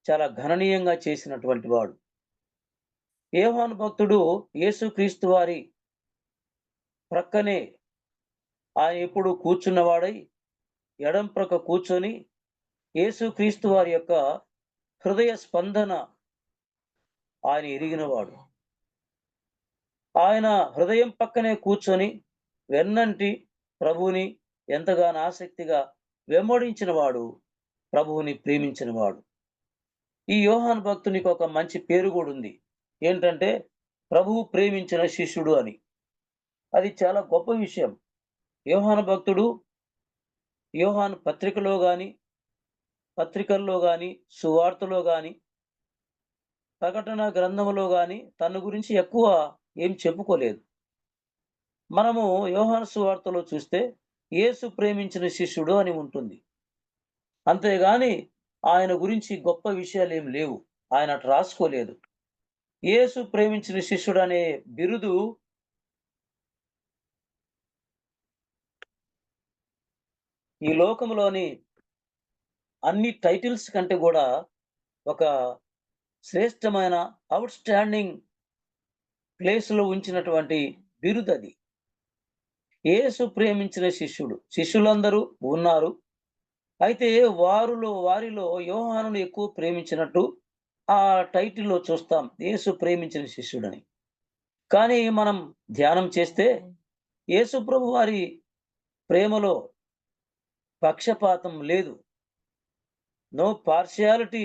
చాలా గణనీయంగా చేసినటువంటి వాడు. యోహాను భక్తుడు యేసుక్రీస్తు వారి ప్రక్కనే ఆయన ఎప్పుడు కూర్చున్నవాడై ఎడం ప్రక్క కూర్చొని యేసుక్రీస్తు వారి యొక్క హృదయ స్పందన ఆయన ఎరిగినవాడు. ఆయన హృదయం పక్కనే కూర్చొని వెన్నంటి ప్రభువుని ఎంతగానో ఆసక్తిగా వెంబడించిన వాడు, ప్రభువుని ప్రేమించిన వాడు. ఈ యోహాను భక్తునికి ఒక మంచి పేరు కూడా ఉంది. ఏంటంటే ప్రభువు ప్రేమించిన శిష్యుడు అని. అది చాలా గొప్ప విషయం. యోహాను భక్తుడు యోహాను పత్రికల్లో గాని సువార్తలో గాని ప్రకటన గ్రంథములో గాని తన గురించి ఎక్కువ ఏం చెప్పుకోలేదు. మనము యోహాను సువార్తలో చూస్తే యేసు ప్రేమించిన శిష్యుడు అని ఉంటుంది. అంతేగాని ఆయన గురించి గొప్ప విషయాలు ఏం లేవు. ఆయన అటు రాసుకోలేదు. యేసు ప్రేమించిన శిష్యుడు అనే బిరుదు ఈ లోకంలోని అన్ని టైటిల్స్ కంటే కూడా ఒక శ్రేష్టమైన అవుట్ స్టాండింగ్ ప్లేస్లో ఉంచినటువంటి బిరుదు అది. యేసు ప్రేమించిన శిష్యుడు. శిష్యులందరూ ఉన్నారు. అయితే వారిలో యోహానును ఎక్కువ ప్రేమించినట్టు ఆ టైటిల్లో చూస్తాం, యేసు ప్రేమించిన శిష్యుడని. కానీ మనం ధ్యానం చేస్తే యేసు ప్రభు వారి ప్రేమలో పక్షపాతం లేదు. No partiality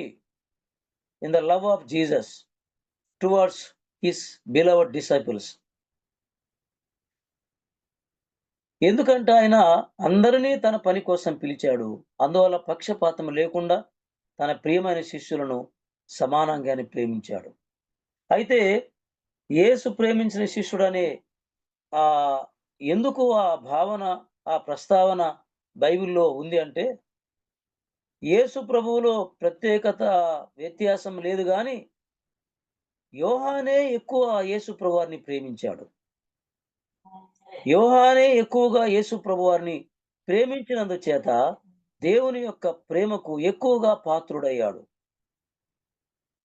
in the love of Jesus towards his beloved disciples. ఎందుకంటే ఆయన అందరినీ తన పని కోసం పిలిచాడు. అందువల్ల పక్షపాతం లేకుండా తన ప్రియమైన శిష్యులను సమానంగానే ప్రేమించాడు. అయితే యేసు ప్రేమించిన శిష్యుడు అనే ఎందుకు ఆ భావన, ఆ ప్రస్తావన బైబిల్లో ఉంది అంటే, యేసు ప్రభువులో ప్రత్యేకత వ్యత్యాసం లేదు గాని యోహానే ఎక్కువ యేసు ప్రభువారిని ప్రేమించాడు. యోహానే ఎక్కువగా యేసు ప్రభువారిని ప్రేమించినందుచేత దేవుని యొక్క ప్రేమకు ఎక్కువగా పాత్రుడయ్యాడు.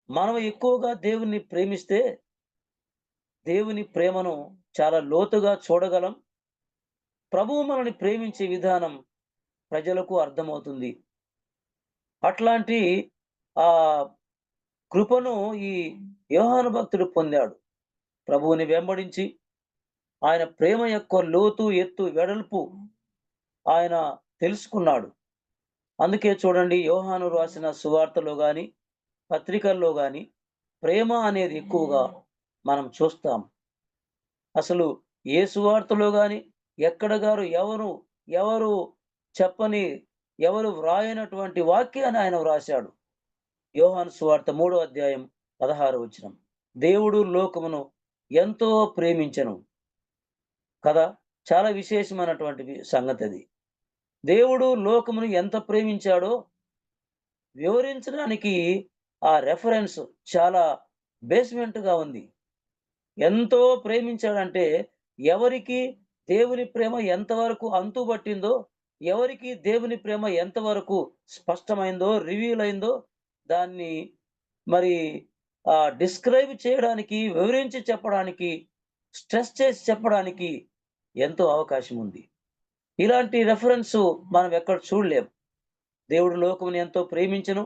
మనం ఎక్కువగా దేవుణ్ణి ప్రేమిస్తే దేవుని ప్రేమను చాలా లోతుగా చూడగలం. ప్రభువు మనల్ని ప్రేమించే విధానం ప్రజలకు అర్థమవుతుంది. అట్లాంటి ఆ కృపను ఈ యోహాను భక్తుడు పొందాడు. ప్రభువుని వెంబడించి ఆయన ప్రేమ యొక్క లోతు, ఎత్తు, వెడల్పు ఆయన తెలుసుకున్నాడు. అందుకే చూడండి, యోహాను రాసిన సువార్తలో గాని పత్రికల్లో గాని ప్రేమ అనేది ఎక్కువగా మనం చూస్తాం. అసలు ఏ సువార్తలో గాని ఎవరు చెప్పని, ఎవరు వ్రాయనటువంటి వాక్యాన్ని ఆయన వ్రాశాడు. యోహాను సువార్త 3వ అధ్యాయం 16వ వచనం. దేవుడు లోకమును ఎంతో ప్రేమించెను కదా. చాలా విశేషమైనటువంటి సంగతి అది. దేవుడు లోకమును ఎంత ప్రేమించాడో వివరించడానికి ఆ రెఫరెన్స్ చాలా బేస్మెంట్గా ఉంది. ఎంతో ప్రేమించాడంటే ఎవరికి దేవుని ప్రేమ ఎంతవరకు అంతుబట్టిందో, ఎవరికి దేవుని ప్రేమ ఎంతవరకు స్పష్టమైందో, రివీల్ అయిందో దాన్ని మరి డిస్క్రైబ్ చేయడానికి, వివరించి చెప్పడానికి, స్ట్రెస్ చేసి చెప్పడానికి ఎంతో అవకాశం ఉంది. ఇలాంటి రెఫరెన్స్ మనం ఎక్కడ చూడలేం. దేవుడు లోకముని ఎంతో ప్రేమించెను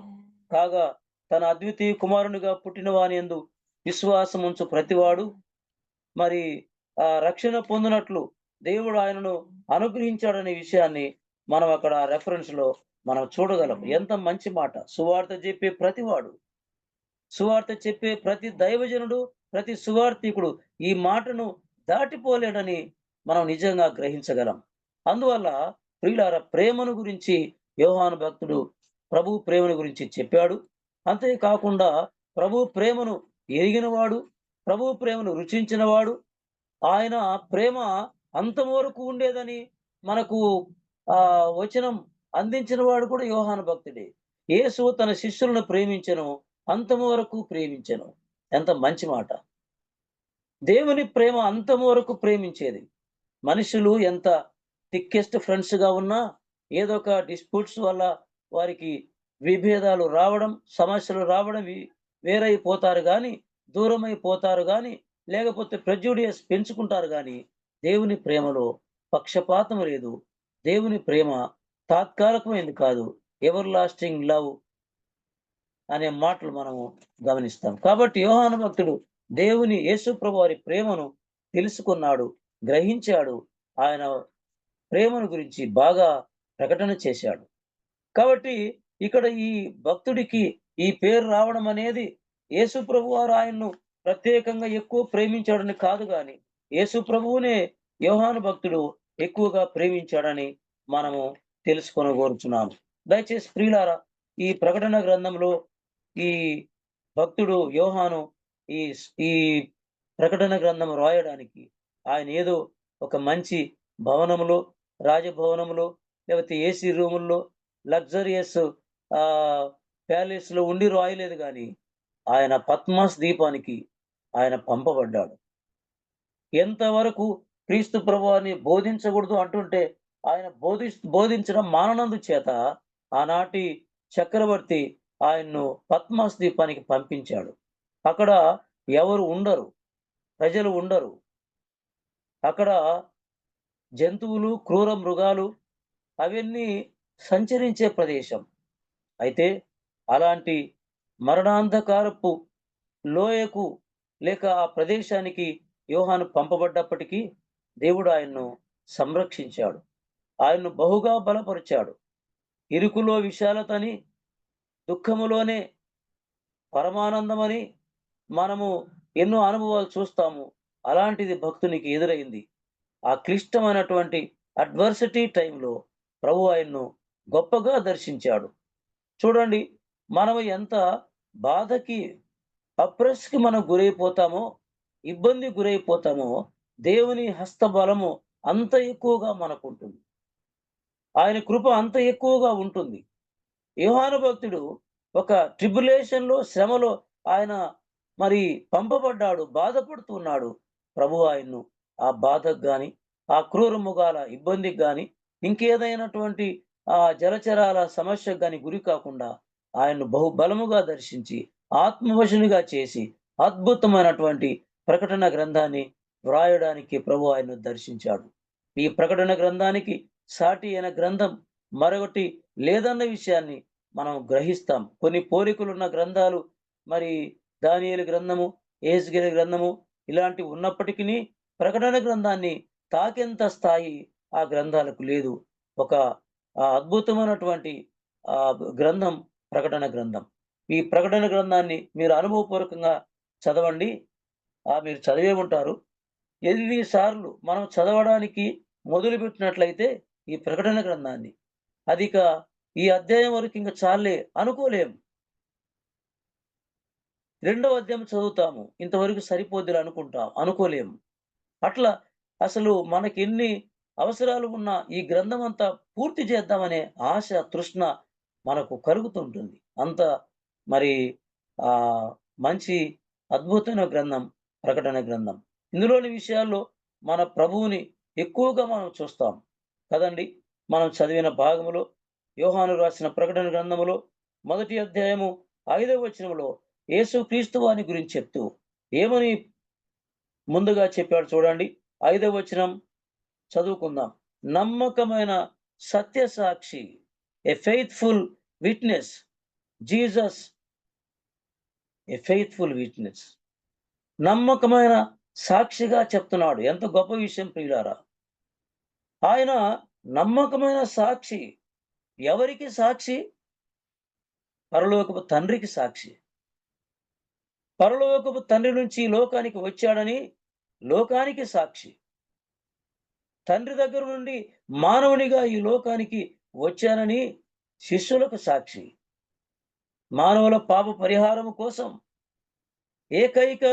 కాగా తన అద్వితీయ కుమారునిగా పుట్టిన వాని యందు విశ్వాసం ఉంచు ప్రతివాడు మరి రక్షణ పొందినట్లు దేవుడు ఆయనను అనుగ్రహించాడనే విషయాన్ని మనం అక్కడ రెఫరెన్స్ లో మనం చూడగలం. ఎంత మంచి మాట! సువార్త చెప్పే ప్రతివాడు, సువార్త చెప్పే ప్రతి దైవజనుడు, ప్రతి సువార్థికుడు ఈ మాటను దాటిపోలేడని మనం నిజంగా గ్రహించగలం. అందువల్ల ప్రియులారా, ప్రేమను గురించి యోహాను భక్తుడు ప్రభు ప్రేమను గురించి చెప్పాడు. అంతేకాకుండా ప్రభు ప్రేమను ఎరిగినవాడు, ప్రభు ప్రేమను రుచించినవాడు, ఆయన ప్రేమ అంతం వరకు ఉండేదని మనకు వచనం అందించిన వాడు కూడా యోహాను భక్తుడే. యేసు తన శిష్యులను ప్రేమించెను, అంతము వరకు ప్రేమించెను. ఎంత మంచి మాట! దేవుని ప్రేమ అంతము వరకు ప్రేమించేది. మనుషులు ఎంత థిక్కెస్ట్ ఫ్రెండ్స్ గా ఉన్నా ఏదో ఒక డిస్ప్యూట్స్ వల్ల వారికి విభేదాలు రావడం, సమస్యలు రావడం, వేరైపోతారు గాని, దూరమైపోతారు గాని, లేకపోతే ప్రెజుడియస్ పెంచుకుంటారు గాని దేవుని ప్రేమలో పక్షపాతం లేదు. దేవుని ప్రేమ తాత్కాలికమైనది కాదు, ఎవర్ లాస్టింగ్ లవ్ అనే మాటలు మనము గమనిస్తాం. కాబట్టి యోహాను భక్తుడు దేవుని యేసు ప్రభు వారి ప్రేమను తెలుసుకున్నాడు, గ్రహించాడు, ఆయన ప్రేమను గురించి బాగా ప్రకటన చేశాడు. కాబట్టి ఇక్కడ ఈ భక్తుడికి ఈ పేరు రావడం అనేది యేసు ప్రభు వారు ఆయన్ను ప్రత్యేకంగా ఎక్కువ ప్రేమించాడని కాదు, కానీ యేసు ప్రభువునే యోహాను భక్తుడు ఎక్కువగా ప్రేమించాడని మనము తెలుసుకొనగోరుచున్నాము. దయచేసి ప్రియులారా, ఈ ప్రకటన గ్రంథంలో ఈ భక్తుడు యోహాను ఈ ఈ ప్రకటన గ్రంథం రాయడానికి ఆయన ఏదో ఒక మంచి భవనంలో, రాజభవనంలో, లేకపోతే ఏసీ రూముల్లో, లగ్జరియస్ ప్యాలెస్ లో ఉండి రాయలేదు, కానీ ఆయన పద్మాస్ దీపానికి ఆయన పంపబడ్డాడు. ఎంతవరకు క్రీస్తు ప్రభువాన్ని బోధించకూడదు అంటుంటే ఆయన బోధించడం మాననందు చేత ఆనాటి చక్రవర్తి ఆయన్ను పద్మాస్ దీపానికి పంపించాడు. అక్కడ ఎవరు ఉండరు, ప్రజలు ఉండరు. అక్కడ జంతువులు, క్రూర మృగాలు అవన్నీ సంచరించే ప్రదేశం. అయితే అలాంటి మరణాంధకారపు లోయకు లేక ఆ ప్రదేశానికి యోహాను పంపబడ్డప్పటికీ దేవుడు ఆయన్ను సంరక్షించాడు, ఆయన్ను బహుగా బలపరిచాడు. ఇరుకులో విశాలతని, దుఃఖములోనే పరమానందమని మనము ఎన్నో అనుభవాలు చూస్తాము. అలాంటిది భక్తునికి ఎదురైంది. ఆ క్లిష్టమైనటువంటి అడ్వర్సిటీ టైంలో ప్రభు ఆయన్ను గొప్పగా దర్శించాడు. చూడండి, మనము ఎంత బాధకి, అప్రెస్కి మనం గురైపోతామో, ఇబ్బంది గురైపోతామో, దేవుని హస్తబలము అంత ఎక్కువగా మనకు ఉంటుంది. ఆయన కృప అంత ఎక్కువగా ఉంటుంది. యోహాను భక్తుడు ఒక ట్రిబులేషన్లో, శ్రమలో ఆయన మరి పంపబడ్డాడు, బాధపడుతున్నాడు. ప్రభు ఆయన్ను ఆ బాధకు గాని, ఆ క్రూర మృగాల ఇబ్బందికి గాని, ఇంకేదైనటువంటి ఆ జలచరాల సమస్యకు గాని గురి కాకుండా ఆయన్ను బహుబలముగా దర్శించి ఆత్మవశునిగా చేసి అద్భుతమైనటువంటి ప్రకటన గ్రంథాన్ని వ్రాయడానికి ప్రభు ఆయన్ను దర్శించాడు. ఈ ప్రకటన గ్రంథానికి సాటి అయిన గ్రంథం మరొకటి లేదన్న విషయాన్ని మనం గ్రహిస్తాం. కొన్ని పోలికలున్న గ్రంథాలు మరి దానియేలు గ్రంథము, యెహెజ్కేలు గ్రంథము ఇలాంటివి ఉన్నప్పటికీ ప్రకటన గ్రంథాన్ని తాకెంత స్థాయి ఆ గ్రంథాలకు లేదు. ఒక అద్భుతమైనటువంటి గ్రంథం ప్రకటన గ్రంథం. ఈ ప్రకటన గ్రంథాన్ని మీరు అనుభవపూర్వకంగా చదవండి. మీరు చదివే ఉంటారు. ఎన్నిసార్లు మనం చదవడానికి మొదలుపెట్టినట్లయితే ఈ ప్రకటన గ్రంథాన్ని అధిక ఈ అధ్యాయం వరకు ఇంకా చాలే అనుకోలేము. 2వ అధ్యాయం చదువుతాము, ఇంతవరకు సరిపోద్దులు అనుకోలేము. అట్లా అసలు మనకి ఎన్ని అవసరాలు ఉన్నా ఈ గ్రంథం అంతా పూర్తి చేద్దామనే ఆశ, తృష్ణ మనకు కలుగుతుంటుంది. అంత మరి మంచి అద్భుతమైన గ్రంథం ప్రకటన గ్రంథం. ఇందులోని విషయాల్లో మన ప్రభువుని ఎక్కువగా మనం చూస్తాం కదండి. మనం చదివిన భాగములో యోహాను రాసిన ప్రకటన గ్రంథములో 1వ అధ్యాయము 5వ వచనంలో యేసు క్రీస్తు వాని గురించి చెప్తూ ఏమని ముందుగా చెప్పాడు చూడండి. 5వ వచనం చదువుకుందాం. నమ్మకమైన సత్య సాక్షి, ఏ ఫెయిత్ఫుల్ విట్నెస్, జీసస్ ఏ ఫెయిత్ఫుల్ విట్నెస్. నమ్మకమైన సాక్షిగా చెప్తున్నాడు. ఎంత గొప్ప విషయం ప్రియులారా. ఆయన నమ్మకమైన సాక్షి. ఎవరికి సాక్షి? పరలోకపు తండ్రికి సాక్షి. పరలోకపు తండ్రి నుంచి లోకానికి వచ్చాడని లోకానికి సాక్షి. తండ్రి దగ్గర నుండి మానవునిగా ఈ లోకానికి వచ్చానని శిష్యులకు సాక్షి. మానవుల పాప పరిహారము కోసం ఏకైక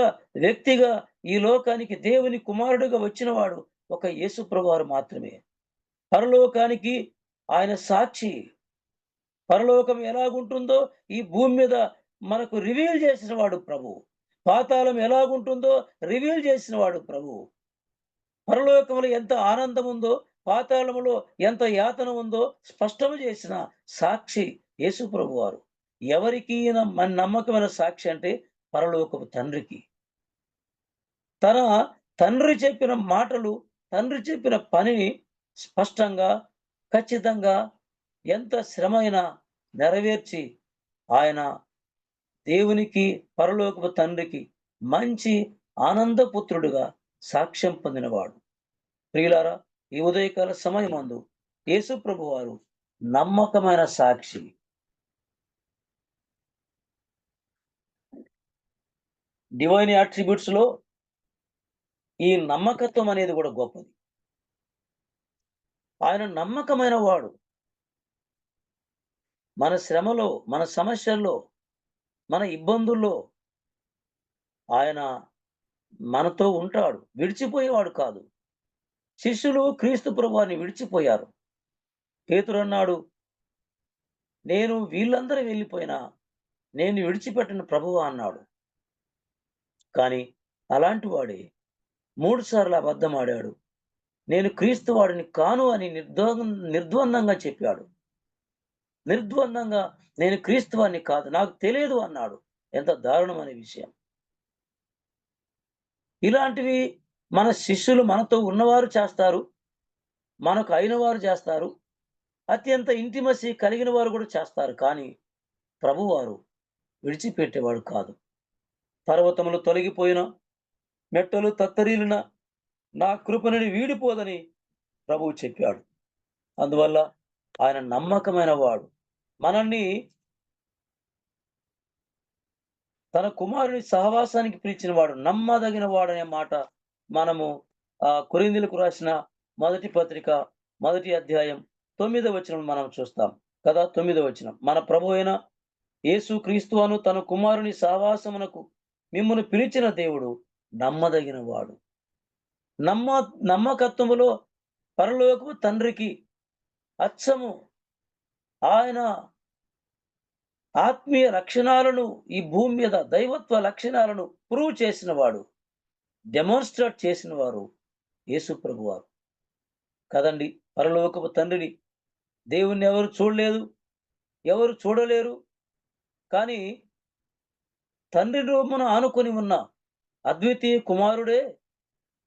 వ్యక్తిగా ఈ లోకానికి దేవుని కుమారుడుగా వచ్చినవాడు ఒక యేసు ప్రభువారు మాత్రమే. పరలోకానికి ఆయన సాక్షి. పరలోకం ఎలాగుంటుందో ఈ భూమి మీద మనకు రివీల్ చేసిన వాడు ప్రభు. పాతాళం ఎలాగుంటుందో రివీల్ చేసిన వాడు ప్రభు. పరలోకంలో ఎంత ఆనందం ఉందో, పాతాళములో ఎంత యాతన ఉందో స్పష్టం చేసిన సాక్షి యేసు ప్రభువారు. ఎవరికి నమ్మకమైన సాక్షి అంటే పరలోకపు తండ్రికి. తన తండ్రి చెప్పిన మాటలు, తండ్రి చెప్పిన పనిని స్పష్టంగా, ఖచ్చితంగా, ఎంత శ్రమైనా నెరవేర్చి ఆయన దేవునికి, పరలోకపు తండ్రికి మంచి ఆనందపుత్రుడుగా సాక్ష్యం పొందినవాడు. ప్రియులారా, ఈ ఉదయకాల సమయమందు యేసు ప్రభువారు నమ్మకమైన సాక్షి. డివైన్ అట్రిబ్యూట్స్ లో ఈ నమ్మకత్వం అనేది కూడా గొప్పది. ఆయన నమ్మకమైన వాడు. మన శ్రమలో, మన సమస్యల్లో, మన ఇబ్బందుల్లో ఆయన మనతో ఉంటాడు. విడిచిపోయేవాడు కాదు. శిష్యులు క్రీస్తు ప్రభువాన్ని విడిచిపోయారు. పేతురు అన్నాడు, నేను వీళ్ళందరూ వెళ్ళిపోయినా నేను విడిచిపెట్టిన ప్రభువా అన్నాడు. కానీ అలాంటి వాడే 3 సార్లు అబద్ధం ఆడాడు. నేను క్రీస్తు వాడిని కాను అని నిర్ద్వందంగా చెప్పాడు. నిర్ద్వందంగా నేను క్రీస్తు వాడిని కాదు, నాకు తెలియదు అన్నాడు. ఎంత దారుణమైన విషయం. ఇలాంటివి మన శిష్యులు, మనతో ఉన్నవారు చేస్తారు, మనకు అయిన వారు చేస్తారు, అత్యంత ఇంటిమసీ కలిగిన వారు కూడా చేస్తారు. కానీ ప్రభువారు విడిచిపెట్టేవాడు కాదు. పర్వతములు తొలగిపోయిన, మెట్టలు తత్తరీలిన నా కృపని వీడిపోదని ప్రభువు చెప్పాడు. అందువల్ల ఆయన నమ్మకమైన వాడు. మనల్ని తన కుమారుని సహవాసానికి పిలిచిన వాడు, నమ్మదగిన వాడు అనే మాట మనము కొరింథీయులకు రాసిన మొదటి పత్రిక 1వ అధ్యాయం 9వ వచనం మనం చూస్తాం కదా. 9వ వచనం, మన ప్రభు అయిన యేసు క్రీస్తు అను తన కుమారుని సహవాసమునకు మిమ్మల్ని పిలిచిన దేవుడు నమ్మదగిన వాడు. నమ్మకత్వములో పరలోకపు తండ్రికి అచ్చము ఆయన ఆత్మీయ లక్షణాలను, ఈ భూమి మీద దైవత్వ లక్షణాలను ప్రూవ్ చేసిన వాడు, డెమాన్స్ట్రేట్ చేసిన వారు యేసు ప్రభువారు కదండి. పరలోకపు తండ్రిని, దేవుణ్ణి ఎవరు చూడలేదు, ఎవరు చూడలేరు. కానీ తండ్రి రూపమును ఆనుకొని ఉన్న అద్వితీయ కుమారుడే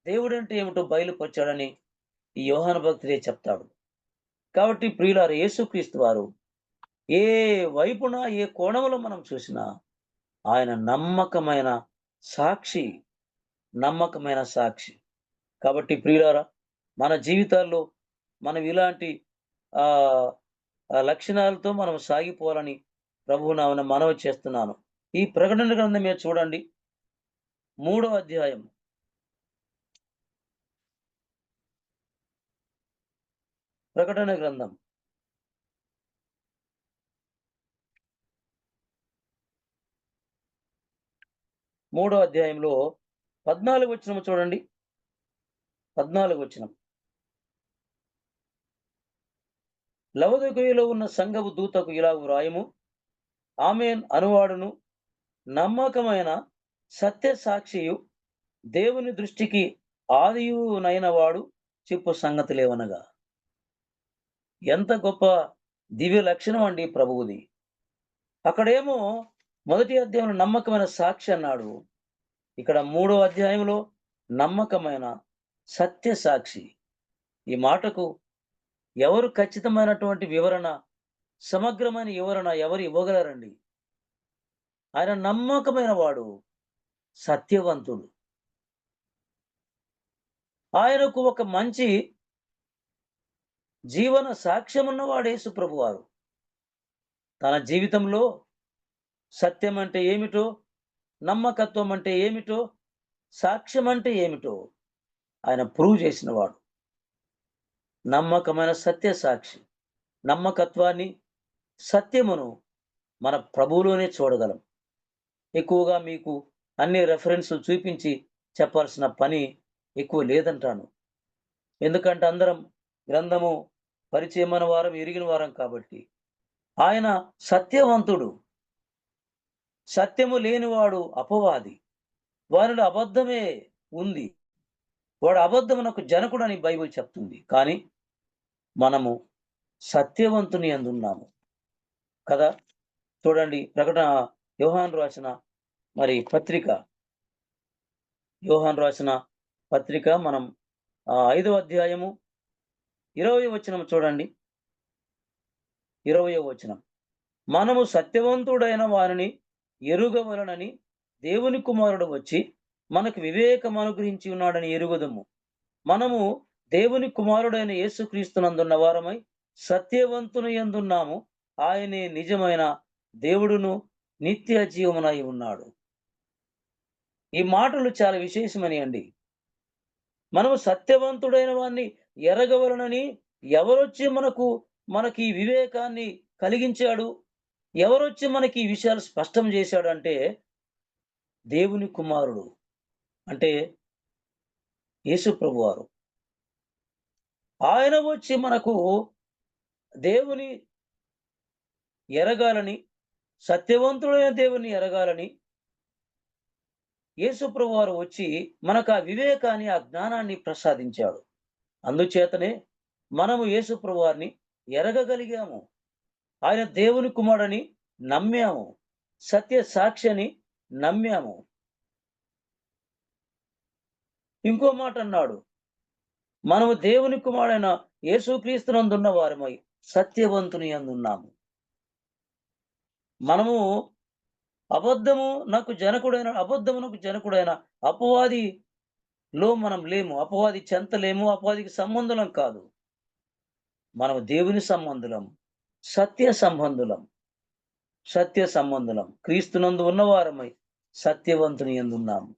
దేవుడంటే ఏమిటో బయలుపరిచాడని ఈ యోహాను భక్తుడే చెప్తాడు. కాబట్టి ప్రియులారా, యేసుక్రీస్తు వారు ఏ వైపున, ఏ కోణంలో మనం చూసినా ఆయన నమ్మకమైన సాక్షి. నమ్మకమైన సాక్షి. కాబట్టి ప్రియులారా, మన జీవితాల్లో మనం ఇలాంటి లక్షణాలతో మనం సాగిపోవాలని ప్రభువు నామమున మనవి చేస్తున్నాను. ఈ ప్రకటన గ్రంథమే చూడండి, 3వ అధ్యాయం. ప్రకటన గ్రంథం 3వ అధ్యాయంలో 14వ వచనం చూడండి. 14వ వచనం, లవొదికయలో ఉన్న సంఘపు దూతకు ఇలాగు వ్రాయము, ఆమేన్ అనువాడును నమ్మకమైన సత్య సాక్షియు దేవుని దృష్టికి ఆదియునైన వాడు చెప్పు సంగతులేవనగా. ఎంత గొప్ప దివ్య లక్షణం అండి ప్రభువుది. అక్కడేమో 1వ అధ్యాయంలో నమ్మకమైన సాక్షి అన్నాడు. ఇక్కడ 3వ అధ్యాయంలో నమ్మకమైన సత్య సాక్షి. ఈ మాటకు ఎవరు ఖచ్చితమైనటువంటి వివరణ, సమగ్రమైన వివరణ ఎవరు ఇవ్వగలరండి? ఆయన నమ్మకమైన వాడు, సత్యవంతుడు. ఆయనకు ఒక మంచి జీవన సాక్ష్యం ఉన్నవాడు యేసు ప్రభువారు. తన జీవితంలో సత్యం అంటే ఏమిటో, నమ్మకత్వం అంటే ఏమిటో, సాక్ష్యం అంటే ఏమిటో ఆయన ప్రూవ్ చేసినవాడు. నమ్మకమైన సత్య సాక్షి. నమ్మకత్వాన్ని, సత్యమును మన ప్రభువులోనే చూడగలం. ఎక్కువగా మీకు అన్ని రెఫరెన్స్లు చూపించి చెప్పాల్సిన పని ఎక్కువ లేదంటాను. ఎందుకంటే అందరం గ్రంథము పరిచయమైన వారం, ఎరిగిన వారం కాబట్టి. ఆయన సత్యవంతుడు. సత్యము లేనివాడు అపవాది, వారిలో అబద్ధమే ఉంది, వాడు అబద్ధమునకు జనకుడు అని బైబిల్ చెప్తుంది. కానీ మనము సత్యవంతుని అందున్నాము కదా. చూడండి, ప్రకటన యోహాను రాసిన పత్రిక, యోహాను రాసిన పత్రిక మనం 5వ అధ్యాయము 20వ వచనం చూడండి. 20వ వచనం, మనము సత్యవంతుడైన వారిని ఎరుగవలనని దేవుని కుమారుడు వచ్చి మనకు వివేకం అనుగ్రహించి ఉన్నాడని ఎరుగుదము. మనము దేవుని కుమారుడైన యేసుక్రీస్తునందున్న వారమై సత్యవంతుని యందున్నాము. ఆయనే నిజమైన దేవుడును నిత్య జీవమునై ఉన్నాడు. ఈ మాటలు చాలా విశేషమని అండి. మనము సత్యవంతుడైన వారిని ఎరగవలనని ఎవరొచ్చి మనకి ఈ వివేకాన్ని కలిగించాడు, ఎవరొచ్చి మనకి ఈ విషయాలు స్పష్టం చేశాడు అంటే దేవుని కుమారుడు, అంటే యేసు ప్రభువారు. ఆయన వచ్చి మనకు దేవుని ఎరగాలని, సత్యవంతుడైన దేవుని ఎరగాలని యేసు ప్రభువారు వచ్చి మనకు ఆ వివేకాన్ని, ఆ జ్ఞానాన్ని ప్రసాదించాడు. అందుచేతనే మనము యేసు ప్రభువారిని ఎరగగలిగాము. ఆయన దేవుని కుమారుడని నమ్మాము, సత్య సాక్షి అని నమ్మాము. ఇంకో మాట అన్నాడు, మనము దేవుని కుమారుడైన యేసుక్రీస్తునందున్న వారమై సత్యవంతుని యందున్నాము. మనము అబద్ధమునకు జనకుడైన అపవాదిలో మనం లేము, అపవాది చెంత లేము, అపవాదికి సంబంధులం కాదు. మనము దేవుని సంబంధులం, సత్య సంబంధులం, క్రీస్తునందు ఉన్నవారమై సత్యవంతుని యందున్నాము.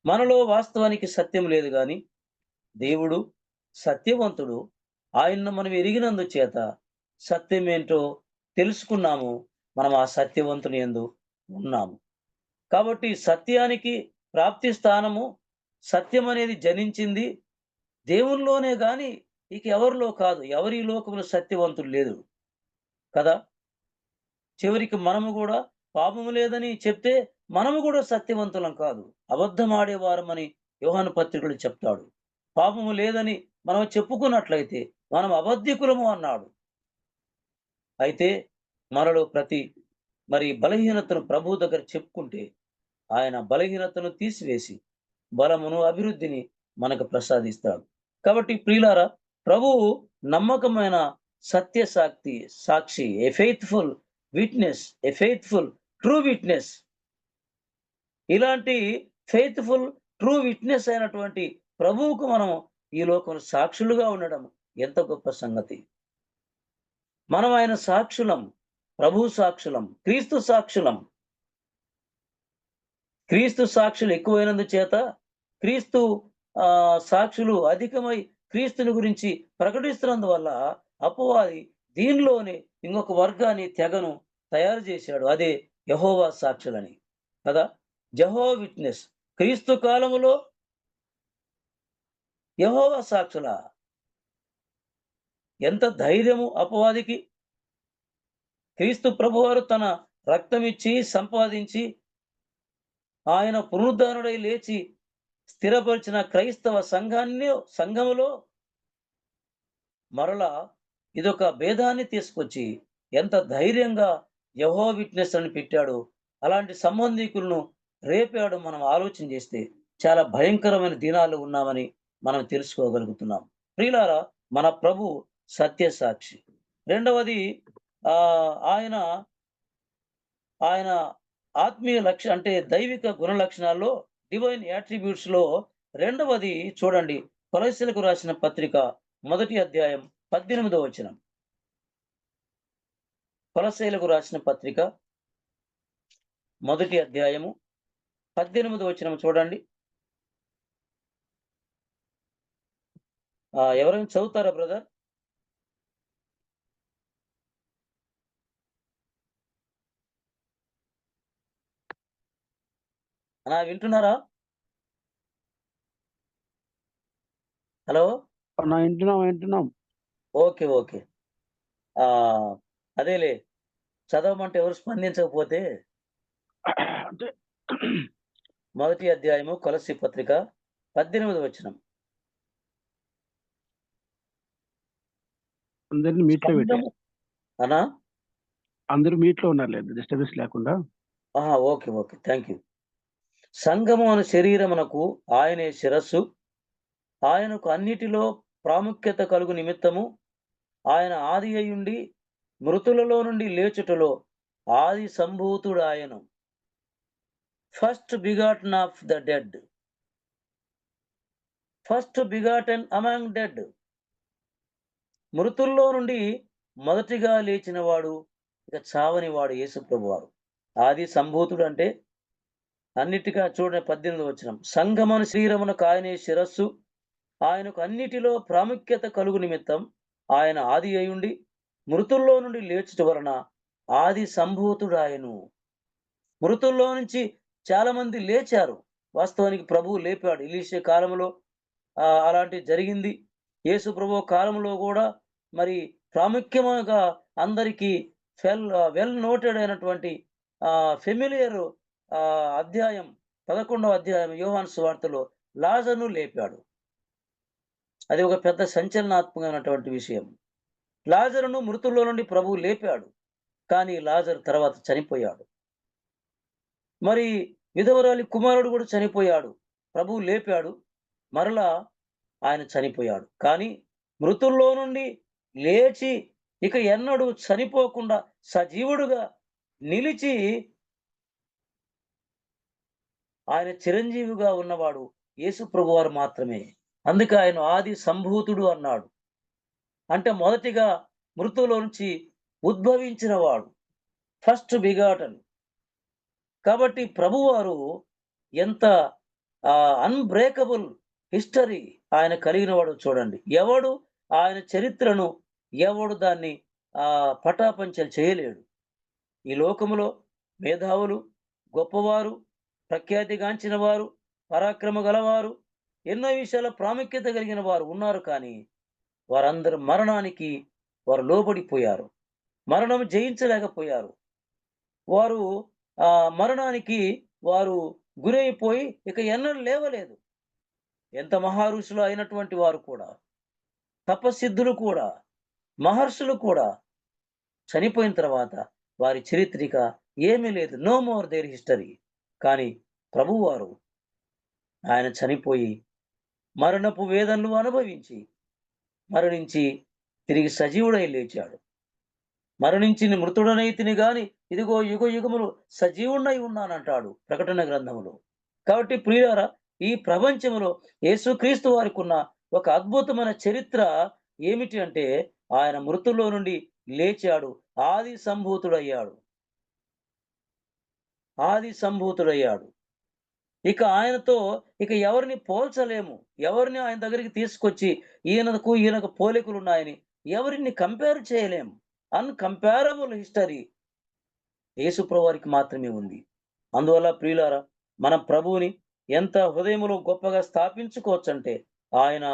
మనలో వాస్తవానికి సత్యం లేదు గాని దేవుడు సత్యవంతుడు. ఆయన్ను మనం ఎరిగినందు చేత సత్యం ఏంటో తెలుసుకున్నాము. మనం ఆ సత్యవంతుని యందు ఉన్నాము. కాబట్టి సత్యానికి ప్రాప్తి స్థానము, సత్యం అనేది జనించింది దేవునిలోనే గాని ఇక ఎవరిలో కాదు. ఎవరి లోకములో సత్యవంతుడు లేదు కదా. చివరికి మనము కూడా పాపము లేదని చెప్తే మనము కూడా సత్యవంతులం కాదు, అబద్ధం ఆడేవారమని యోహాను పత్రికలు చెప్తాడు. పాపము లేదని మనం చెప్పుకున్నట్లయితే మనం అబద్ధికులము అన్నాడు. అయితే మనలో మరి బలహీనతను ప్రభు దగ్గర చెప్పుకుంటే ఆయన బలహీనతను తీసివేసి బలమును, అభివృద్ధిని మనకు ప్రసాదిస్తాడు. కాబట్టి ప్రియులారా, ప్రభువు నమ్మకమైన సత్య సాక్షి, ఏ ఫెయిత్ఫుల్ విట్నెస్, ఏ ఫెయిత్ఫుల్ ట్రూ విట్నెస్. ఇలాంటి ఫెయిత్ఫుల్ ట్రూ విట్నెస్ అయినటువంటి ప్రభువుకు మనం ఈ లోకంలో సాక్షులుగా ఉండడం ఎంత గొప్ప సంగతి. మనం ఆయన సాక్షులం, ప్రభు సాక్షులం, క్రీస్తు సాక్షులం. క్రీస్తు సాక్షులు ఎక్కువైనందు చేత క్రీస్తు సాక్షులు అధికమై క్రీస్తుని గురించి ప్రకటిస్తున్నందువల్ల అపవాది దీనిలోనే ఇంకొక వర్గాన్ని, తెగను తయారు చేశాడు. అదే యెహోవా సాక్షులని కదా. యెహోవా విట్నెస్. క్రీస్తు కాలములో యెహోవా సాక్షుల. ఎంత ధైర్యము అపవాదికి. క్రీస్తు ప్రభువారు తన రక్తమిచ్చి సంపాదించి ఆయన పునరుద్ధరణుడై లేచి స్థిరపరిచిన క్రైస్తవ సంఘములో మరలా ఇదొక భేదాన్ని తీసుకొచ్చి ఎంత ధైర్యంగా యెహోవా విట్నెస్ అని పెట్టాడు. అలాంటి సంబంధికులను రేపాడు. మనం ఆలోచన చేస్తే చాలా భయంకరమైన దినాలు ఉన్నామని మనం తెలుసుకోగలుగుతున్నాం. ప్రియులారా, మన ప్రభు సత్య సాక్షి. రెండవది ఆయన ఆత్మీయ అంటే దైవిక గుణ లక్షణాల్లో, డివైన్ యాట్రిబ్యూట్స్ లో రెండవది చూడండి, కొలస్సీలకు రాసిన పత్రిక 1వ అధ్యాయం 18వ వచనం. కొలస్సీలకు రాసిన పత్రిక 1వ అధ్యాయము 18వ వచనం చూడండి. ఎవరైనా చదువుతారా బ్రదర్? వింటున్నారా? హలో, వింటున్నాం. ఓకే. అదేలే, చదవమంటే ఎవరు స్పందించకపోతే 1వ అధ్యాయము కొలస్సీ పత్రిక 18వ వచనం. అందరినీ మీట్లో పెట్టారు. అనా అందరూ మీట్లో ఉన్నారు, లేదు డిస్టర్బెన్స్ లేకుండా. Okay, thank you. సంఘము అను శరీరమునకు ఆయనే శిరస్సు, ఆయనకు అన్నిటిలో ప్రాముఖ్యత కలుగు నిమిత్తము ఆయన ఆది అయ్యుండి మృతులలో నుండి లేచుటలో ఆది సంభూతుడు ఆయను. First begotten of the dead, first begotten among dead. మృతుల్లో నుండి మొదటిగా లేచిన వాడు, ఇక చావని వాడు యేసు ప్రభువారు. ఆది సంభూతుడు అంటే అన్నిటిగా చూడండి 18వ వచనం. సంఘమును శరీరమునకు ఆయనే శిరస్సు, ఆయనకు అన్నిటిలో ప్రాముఖ్యత కలుగు నిమిత్తం ఆయన ఆది అయ్యుండి మృతుల్లో నుండి లేచుట వలన ఆది సంభూతుడు ఆయను. మృతుల్లో నుంచి చాలా మంది లేచారు. వాస్తవానికి ప్రభువు లేపాడు. ఎలీషా కాలంలో అలాంటివి జరిగింది. యేసు ప్రభువు కాలంలో కూడా మరి ప్రాముఖ్యంగా అందరికీ వెల్ నోటెడ్ అయినటువంటి ఫెమిలియర్ అధ్యాయం 11వ అధ్యాయం యోహాను సువార్తలో లాజరును లేపాడు. అది ఒక పెద్ద సంచలనాత్మకమైనటువంటి విషయం. లాజరును మృతుల్లో నుండి ప్రభువు లేపాడు, కానీ లాజరు తర్వాత చనిపోయాడు. మరి విధవరాలి కుమారుడు కూడా చనిపోయాడు. ప్రభువు లేపాడు, మరలా ఆయన చనిపోయాడు. కానీ మృతుల్లో నుండి లేచి ఇక ఎన్నడూ చనిపోకుండా సజీవుడుగా నిలిచి ఆయన చిరంజీవిగా ఉన్నవాడు యేసు ప్రభువారు మాత్రమే. అందుకే ఆయన ఆది సంభూతుడు అన్నాడు. అంటే మొదటిగా మృతుల్లో నుంచి ఉద్భవించిన వాడు, ఫస్ట్ బిగాటన్. కాబట్టి ప్రభువారు ఎంత అన్బ్రేకబుల్ హిస్టరీ ఆయన కలిగిన వాడు చూడండి. ఎవడు ఆయన చరిత్రను ఎవడు దాన్ని పటాపంచలు చేయలేడు. ఈ లోకములో మేధావులు, గొప్పవారు, ప్రఖ్యాతిగాంచిన వారు, పరాక్రమ గలవారు, ఎన్నో విషయాల ప్రాముఖ్యత కలిగిన వారు ఉన్నారు. కానీ వారందరూ మరణానికి వారు లోబడిపోయారు. మరణం జయించలేకపోయారు. వారు మరణానికి వారు గురైపోయి ఇక ఎన్నడూ లేవలేదు. ఎంత మహారుషులు అయినటువంటి వారు కూడా, తపస్సిద్ధులు కూడా, మహర్షులు కూడా చనిపోయిన తర్వాత వారి చరిత్రిక ఏమీ లేదు. No more there history. కానీ ప్రభువారు ఆయన చనిపోయి మరణపు వేదనలు అనుభవించి మరణించి తిరిగి సజీవుడై లేచాడు. మరణించిన మృతుడనైతిని గాని ఇదిగో యుగ యుగములు సజీవుడై ఉన్నానంటాడు ప్రకటన గ్రంథములో. కాబట్టి ప్రియులారా, ఈ ప్రపంచంలో యేసుక్రీస్తు వారికి ఉన్న ఒక అద్భుతమైన చరిత్ర ఏమిటి అంటే ఆయన మృతుల్లో నుండి లేచాడు, ఆది సంభూతుడయ్యాడు. ఆది సంభూతుడయ్యాడు. ఇక ఆయనతో ఇక ఎవరిని పోల్చలేము. ఎవరిని ఆయన దగ్గరికి తీసుకొచ్చి ఈయనకు పోలికలు ఉన్నాయని ఎవరిని కంపేర్ చేయలేము. అన్కంపారబుల్ హిస్టరీ యేసు ప్రభువారికి మాత్రమే ఉంది. అందువల్ల ప్రియులారా, మన ప్రభువుని ఎంత హృదయములో గొప్పగా స్థాపించుకోవచ్చంటే ఆయన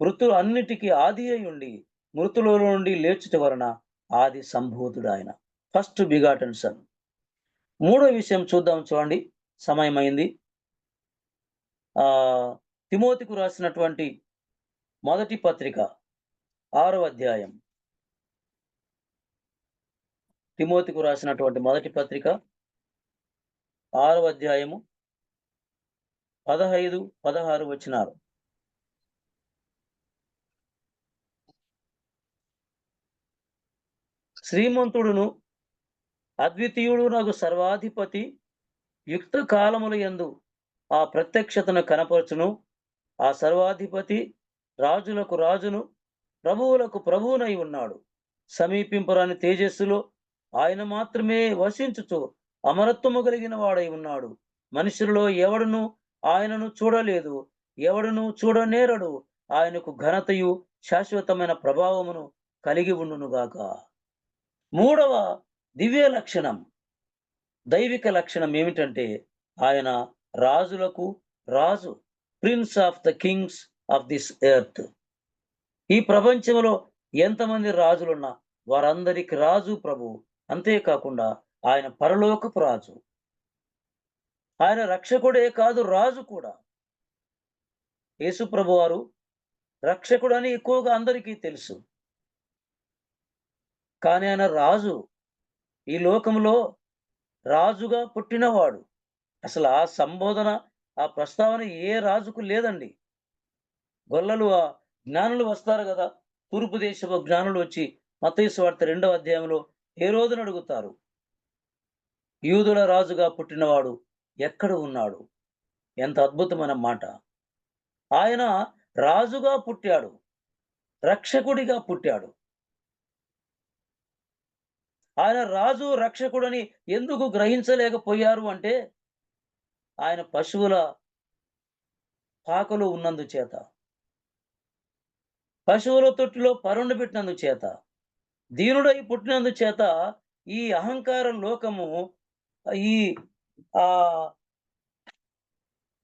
మృతులు అన్నిటికీ ఆది అయి ఉండి మృతుల నుండి లేచుట వలన ఆది సంభూతుడు ఆయన, ఫస్ట్ బిగాటన్ సన్. మూడో విషయం చూద్దాం, చూడండి, సమయం అయింది. తిమోతికు రాసినటువంటి మొదటి పత్రిక 6వ అధ్యాయం. తిమోతికు రాసినటువంటి మొదటి పత్రిక 6వ అధ్యాయము 15, 16 వచనాలు. శ్రీమంతుడును అద్వితీయుడు నాకు సర్వాధిపతి యుక్త కాలముల యందు ఆ ప్రత్యక్షతను కనపరచును. ఆ సర్వాధిపతి రాజులకు రాజును ప్రభువులకు ప్రభువునై ఉన్నాడు. సమీపింపరాని తేజస్సులో ఆయన మాత్రమే వసించుచు అమరత్వము కలిగిన వాడై ఉన్నాడు. మనుషులలో ఎవడును ఆయనను చూడలేదు, ఎవడును చూడనేరడు. ఆయనకు ఘనతయు శాశ్వతమైన ప్రభావమును కలిగి ఉండునుగాక. మూడవ దివ్య లక్షణం, దైవిక లక్షణం ఏమిటంటే ఆయన రాజులకు రాజు, prince of the kings of this earth. ఈ ప్రపంచంలో ఎంతమంది రాజులున్నా వారందరికి రాజు ప్రభు. అంతేకాకుండా ఆయన పరలోకపు రాజు. ఆయన రక్షకుడే కాదు, రాజు కూడా. యేసు ప్రభువారు రక్షకుడని ఎక్కువగా అందరికీ తెలుసు, కానీ ఆయన రాజు. ఈ లోకంలో రాజుగా పుట్టినవాడు. అసలు ఆ సంబోధన, ఆ ప్రస్తావన ఏ రాజుకు లేదండి. గొల్లలు జ్ఞానులు వస్తారు కదా, తూర్పు దేశపు జ్ఞానులు వచ్చి మత్తయి సువార్త 2వ అధ్యాయంలో హేరోదును అడుగుతారు, యూదుల రాజుగా పుట్టినవాడు ఎక్కడ ఉన్నాడు? ఎంత అద్భుతమైన మాట. ఆయన రాజుగా పుట్టాడు, రక్షకుడిగా పుట్టాడు. ఆయన రాజు రక్షకుడని ఎందుకు గ్రహించలేకపోయారు అంటే, ఆయన పశువుల పాకలో ఉన్నందుచేత, పశువుల తొట్టిలో పరుండబెట్టినందుచేత, దీనుడై పుట్టినందుచేత ఈ అహంకార లోకము, ఈ ఆ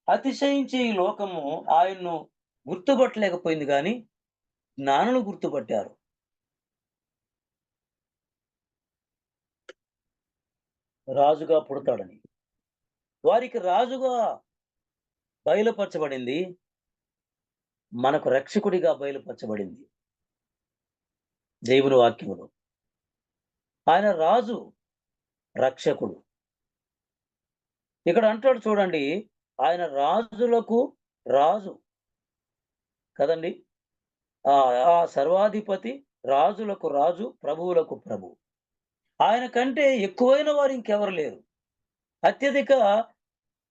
అతిశయించే ఈ లోకము ఆయన్ను గుర్తుపట్టలేకపోయింది గాని జ్ఞానులు గుర్తుపట్టారు. రాజుగా పుడతాడని. వారికి రాజుగా బయలుపరచబడింది, మనకు రక్షకుడిగా బయలుపరచబడింది దేవుని వాక్యములో. ఆయన రాజు, రక్షకుడు. ఇక్కడ అంటాడు చూడండి, ఆయన రాజులకు రాజు కదండి. ఆ సర్వాధిపతి, రాజులకు రాజు, ప్రభువులకు ప్రభు. ఆయన కంటే ఎక్కువైన వారు ఇంకెవరు లేరు. అత్యధిక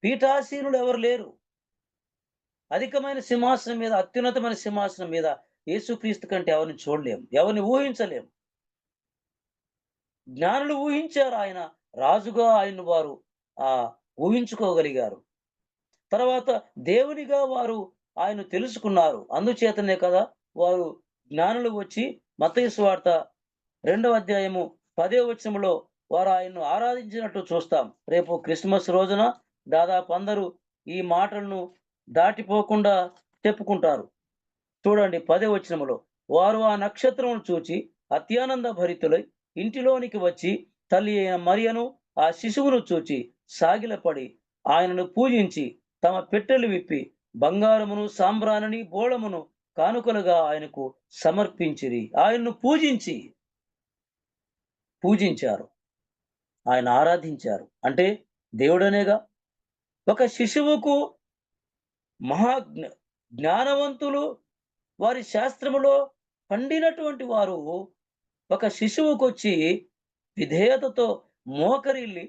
పీఠాసీనులు ఎవరు లేరు. అధికమైన సింహాసనం మీద, అత్యున్నతమైన సింహాసనం మీద యేసుక్రీస్తు కంటే ఎవరిని చూడలేం, ఎవరిని ఊహించలేం. జ్ఞానులు ఊహించారు, ఆయన రాజుగా ఆయన వారు ఊహించుకోగలిగారు. తర్వాత దేవునిగా వారు ఆయన తెలుసుకున్నారు. అందుచేతనే కదా వారు జ్ఞానులు వచ్చి మత్తయి సువార్త 2వ అధ్యాయము 10వ వచనంలో వారు ఆయన్ను ఆరాధించినట్టు చూస్తాం. రేపు క్రిస్మస్ రోజున దాదాపు అందరూ ఈ మాటలను దాటిపోకుండా చెప్పుకుంటారు. చూడండి 10వ వచనంలో, వారు ఆ నక్షత్రమును చూచి అత్యానంద భరితులై ఇంటిలోనికి వచ్చి తల్లి అయిన మరియను ఆ శిశువును చూచి సాగిలపడి ఆయనను పూజించి తమ పెట్టెలు విప్పి బంగారమును, సాంబ్రాణిని, బోళమును కానుకలుగా ఆయనకు సమర్పించిరి. ఆయన్ను పూజించారు, ఆయన ఆరాధించారు. అంటే దేవుడనేగా. ఒక శిశువుకు జ్ఞానవంతులు, వారి శాస్త్రములో పండినటువంటి వారు ఒక శిశువుకొచ్చి విధేయతతో మోకరిల్లి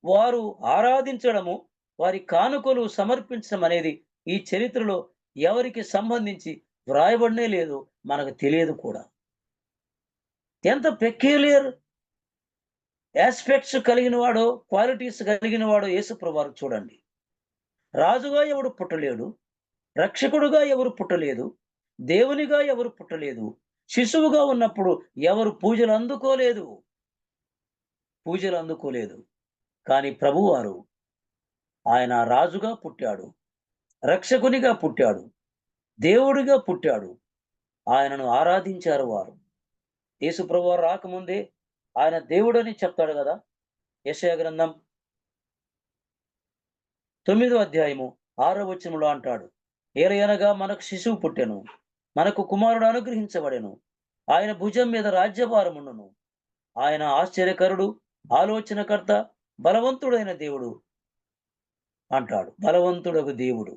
వారు ఆరాధించడము, వారి కానుకలు సమర్పించడం అనేది ఈ చరిత్రలో ఎవరికి సంబంధించి వ్రాయబడనే లేదు, మనకు తెలియదు కూడా. ఎంత పెక్యులియర్ ఆస్పెక్ట్స్ కలిగిన వాడో, క్వాలిటీస్ కలిగిన వాడో యేసుప్రభువారు చూడండి. రాజుగా ఎవడు పుట్టలేడు, రక్షకుడుగా ఎవరు పుట్టలేదు, దేవునిగా ఎవరు పుట్టలేదు, శిశువుగా ఉన్నప్పుడు ఎవరు పూజలు అందుకోలేదు. కానీ ప్రభువారు ఆయన రాజుగా పుట్టాడు, రక్షకునిగా పుట్టాడు, దేవుడిగా పుట్టాడు. ఆయనను ఆరాధించారు వారు. యేసు ప్రభువారు రాకముందే ఆయన దేవుడని చెప్తాడు కదా. యెషయా గ్రంథం 9వ అధ్యాయము 6వ వచనంలో అంటాడు, ఏలయనగా మనకు శిశువు పుట్టెను, మనకు కుమారుడు అనుగ్రహించబడెను, ఆయన భుజం మీద రాజ్యభారముండును, ఆయన ఆశ్చర్యకరుడు, ఆలోచనకర్త, బలవంతుడైన దేవుడు అంటాడు. బలవంతుడకు దేవుడు.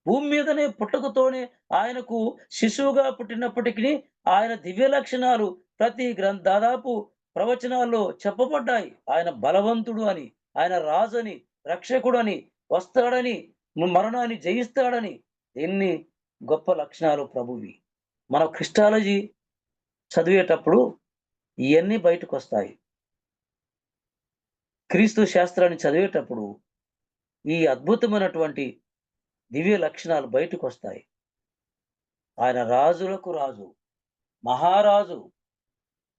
భూమి మీదనే పుట్టకతోనే ఆయనకు శిశువుగా పుట్టినప్పటికీ ఆయన దివ్య లక్షణాలు ప్రతి దాదాపు ప్రవచనాల్లో చెప్పబడ్డాయి. ఆయన బలవంతుడు అని, ఆయన రాజని, రక్షకుడని, వస్తాడని, మరణాన్ని జయిస్తాడని, ఎన్ని గొప్ప లక్షణాలు ప్రభువి. మన క్రిస్టాలజీ చదివేటప్పుడు ఇవన్నీ బయటకు వస్తాయి. క్రీస్తు శాస్త్రాన్ని చదివేటప్పుడు ఈ అద్భుతమైనటువంటి దివ్య లక్షణాలు బయటకు వస్తాయి. ఆయన రాజులకు రాజు,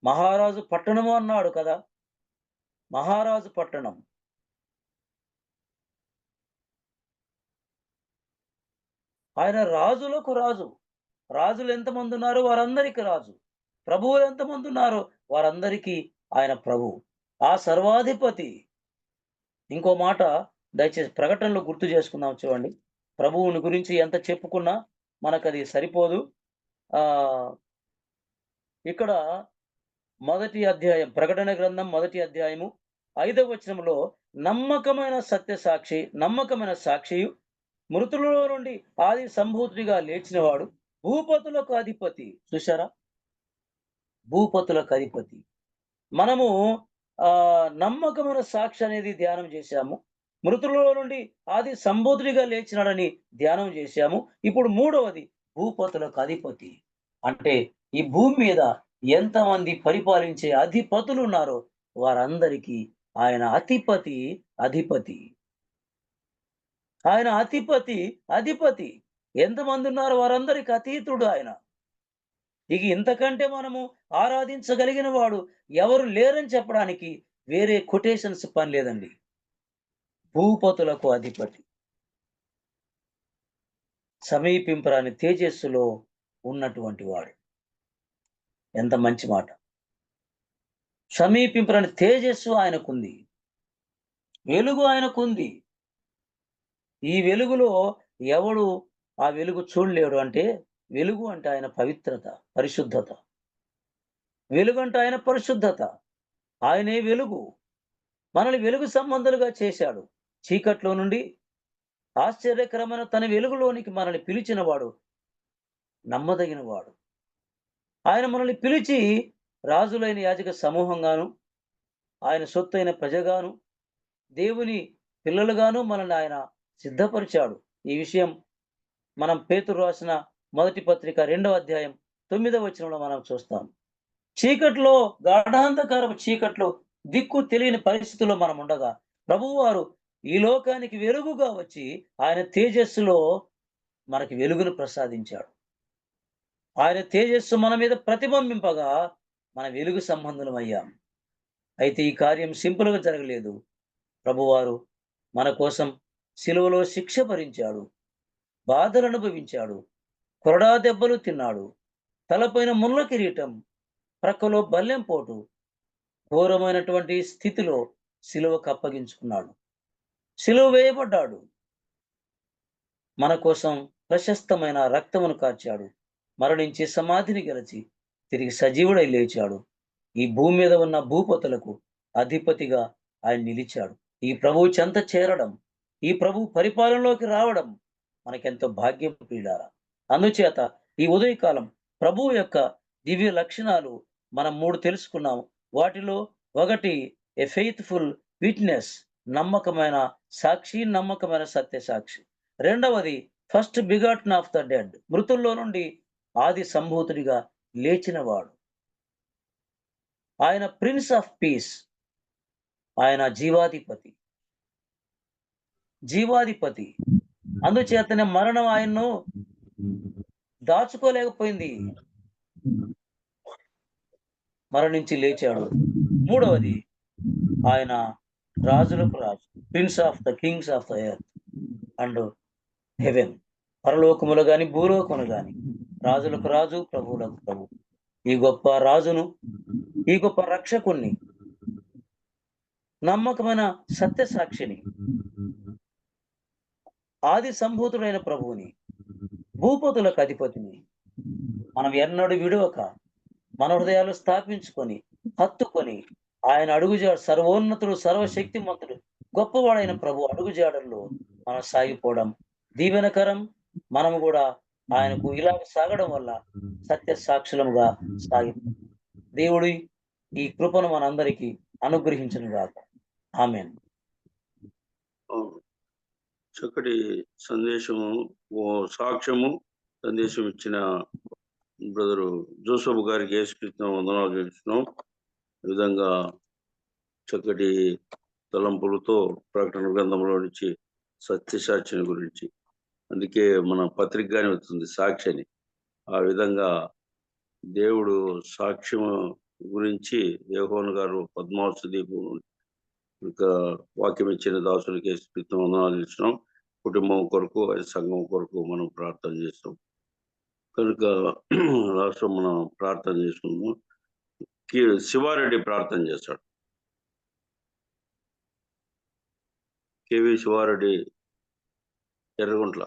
మహారాజు పట్టణము అన్నాడు కదా. మహారాజు పట్టణం. ఆయన రాజులకు రాజు. రాజులు ఎంతమంది ఉన్నారో వారందరికీ రాజు. ప్రభువులు ఎంతమంది ఉన్నారో వారందరికీ ఆయన ప్రభు. ఆ సర్వాధిపతి. ఇంకో మాట దయచేసి ప్రకటనలో గుర్తు చేసుకుందాం. చూడండి, ప్రభువుని గురించి ఎంత చెప్పుకున్నా మనకు అది సరిపోదు. ఇక్కడ 1వ అధ్యాయం, ప్రకటన గ్రంథం 1వ అధ్యాయము 5వ వచనంలో, నమ్మకమైన సాక్షియు, మృతులలో నుండి ఆది సంభూతుడిగా లేచినవాడు, భూపతులకు అధిపతి. చూశారా, భూపతులకు అధిపతి. మనము నమ్మకమైన సాక్షి అనేది ధ్యానం చేశాము. మృతులలో నుండి ఆది సంబోధుడిగా లేచినాడని ధ్యానం చేశాము. ఇప్పుడు మూడవది భూపతులకు అధిపతి. అంటే ఈ భూమి మీద ఎంతమంది పరిపాలించే అధిపతులు ఉన్నారో వారందరికీ ఆయన అధిపతి. ఆయన అధిపతి. ఎంతమంది ఉన్నారో వారందరికి అతీతుడు ఆయన. ఇక ఇంతకంటే మనము ఆరాధించగలిగిన వాడు ఎవరు లేరని చెప్పడానికి వేరే కొటేషన్స్ పని లేదండి. భూపతులకు అధిపతి, సమీపింపరాని తేజస్సులో ఉన్నటువంటి వాడు. ఎంత మంచి మాట! సమీపింపరాని తేజస్సు ఆయనకుంది, వెలుగు ఆయనకుంది. ఈ వెలుగులో ఎవడు ఆ వెలుగు చూడలేడు. అంటే వెలుగు అంటే ఆయన పవిత్రత, పరిశుద్ధత. వెలుగు అంటే ఆయన పరిశుద్ధత. ఆయనే వెలుగు. మనల్ని వెలుగు సంబంధాలుగా చేశాడు. చీకట్లో నుండి ఆశ్చర్యకరమైన తన వెలుగులోనికి మనల్ని పిలిచిన వాడు నమ్మదగిన వాడు. ఆయన మనల్ని పిలిచి రాజులైన యాజక సమూహంగాను, ఆయన సొత్తైన ప్రజగాను, దేవుని పిల్లలుగాను మనల్ని ఆయన సిద్ధపరిచాడు. ఈ విషయం మనం పేతురు రాసిన మొదటి పత్రిక 2వ అధ్యాయం 9వ వచనంలో మనం చూస్తాం. చీకట్లో, గాఢాంధకారపు చీకట్లో, దిక్కు తెలియని పరిస్థితుల్లో మనం ఉండగా ప్రభువు వారు ఈ లోకానికి వెలుగుగా వచ్చి ఆయన తేజస్సులో మనకి వెలుగును ప్రసాదించాడు. ఆయన తేజస్సు మన మీద ప్రతిబింబింపగా మన వెలుగు సంబంధులం అయ్యాం. అయితే ఈ కార్యం సింపుల్గా జరగలేదు. ప్రభువారు మన కోసం శిలువలో శిక్ష భరించాడు, బాధలు అనుభవించాడు, కొరడా దెబ్బలు తిన్నాడు, తలపైన ముళ్ళ కిరీటం, ప్రక్కలో బల్లెం పోటు, ఘోరమైనటువంటి స్థితిలో శిలువకు అప్పగించుకున్నాడు, శిలువ వేయబడ్డాడు. మన కోసం ప్రశస్తమైన రక్తమును కార్చాడు, మరణించి సమాధిని గెలిచి తిరిగి సజీవుడై లేచాడు. ఈ భూమి మీద ఉన్న భూపతులకు అధిపతిగా ఆయన నిలిచాడు. ఈ ప్రభువు చెంత చేరడం, ఈ ప్రభు పరిపాలనలోకి రావడం మనకెంతో భాగ్యం ప్రియులారా. అందుచేత ఈ ఉదయకాలం ప్రభువు యొక్క దివ్య లక్షణాలు మనం 3 తెలుసుకున్నాం. వాటిలో ఒకటి ఏ ఫెయిత్ఫుల్ విట్నెస్, నమ్మకమైన సాక్షి, నమ్మకమైన సత్య సాక్షి. రెండవది first begotten of the dead, మృతుల్లో నుండి ఆది సంభూతుడిగా లేచినవాడు. ఆయన ప్రిన్స్ ఆఫ్ పీస్, ఆయన జీవాధిపతి. అందుచేతనే మరణం ఆయన్ను దాచుకోలేకపోయింది, మరణించి లేచాడు. మూడవది ఆయన రాజులకు రాజు, prince of the kings of the earth and heaven. పరలోకములు గాని భూలోకములు గాని రాజులకు రాజు, ప్రభువులకు ప్రభు. ఈ గొప్ప రాజును, ఈ గొప్ప రక్షకుణ్ణి, నమ్మకమైన సత్య సాక్షిని, ఆది సంభూతుడైన ప్రభువుని, భూపతులకు అధిపతిని మనం ఎన్నడూ విడవక మన హృదయాలు స్థాపించుకొని హత్తుకొని ఆయన అడుగుజాడు, సర్వోన్నతుడు, సర్వశక్తిమంతుడు, గొప్పవాడైన ప్రభు అడుగుజాడల్లో మనం సాగిపోవడం దీవెనకరం. మనము కూడా ఆయనకు ఇలాగ సాగడం వల్ల సత్య సాక్షులముగా సాగి దేవుడి ఈ కృపను మనందరికీ అనుగ్రహించును గాక. ఆమేన్. చక్కటి సందేశము, సాక్ష్యము సందేశం ఇచ్చిన బ్రదరు జోసఫ్ గారికి యేసుక్రీస్తు వందనాలు చేస్తున్నాం. ఈ విధంగా చక్కటి తలంపులతో ప్రకటన గ్రంథంలో నుంచి సత్యసాక్షిని గురించి, అందుకే మన పత్రికగానే వస్తుంది సాక్షి అని. ఆ విధంగా దేవుడు సాక్ష్యం గురించి యోహాను గారు పద్మావతి దీపం ఇంకా వాక్యం ఇచ్చిన దాసులకి యేసుక్రీస్తు వందనాలు చేస్తున్నాం. కుటుంబం కొరకు, సంఘం కొరకు మనం ప్రార్థన చేస్తాం. కనుక రాష్ట్రం మనం ప్రార్థన చేసుకున్నాము. శివారెడ్డి ప్రార్థన చేస్తాడు. కేవి శివారెడ్డి, ఎర్రగుంట్ల.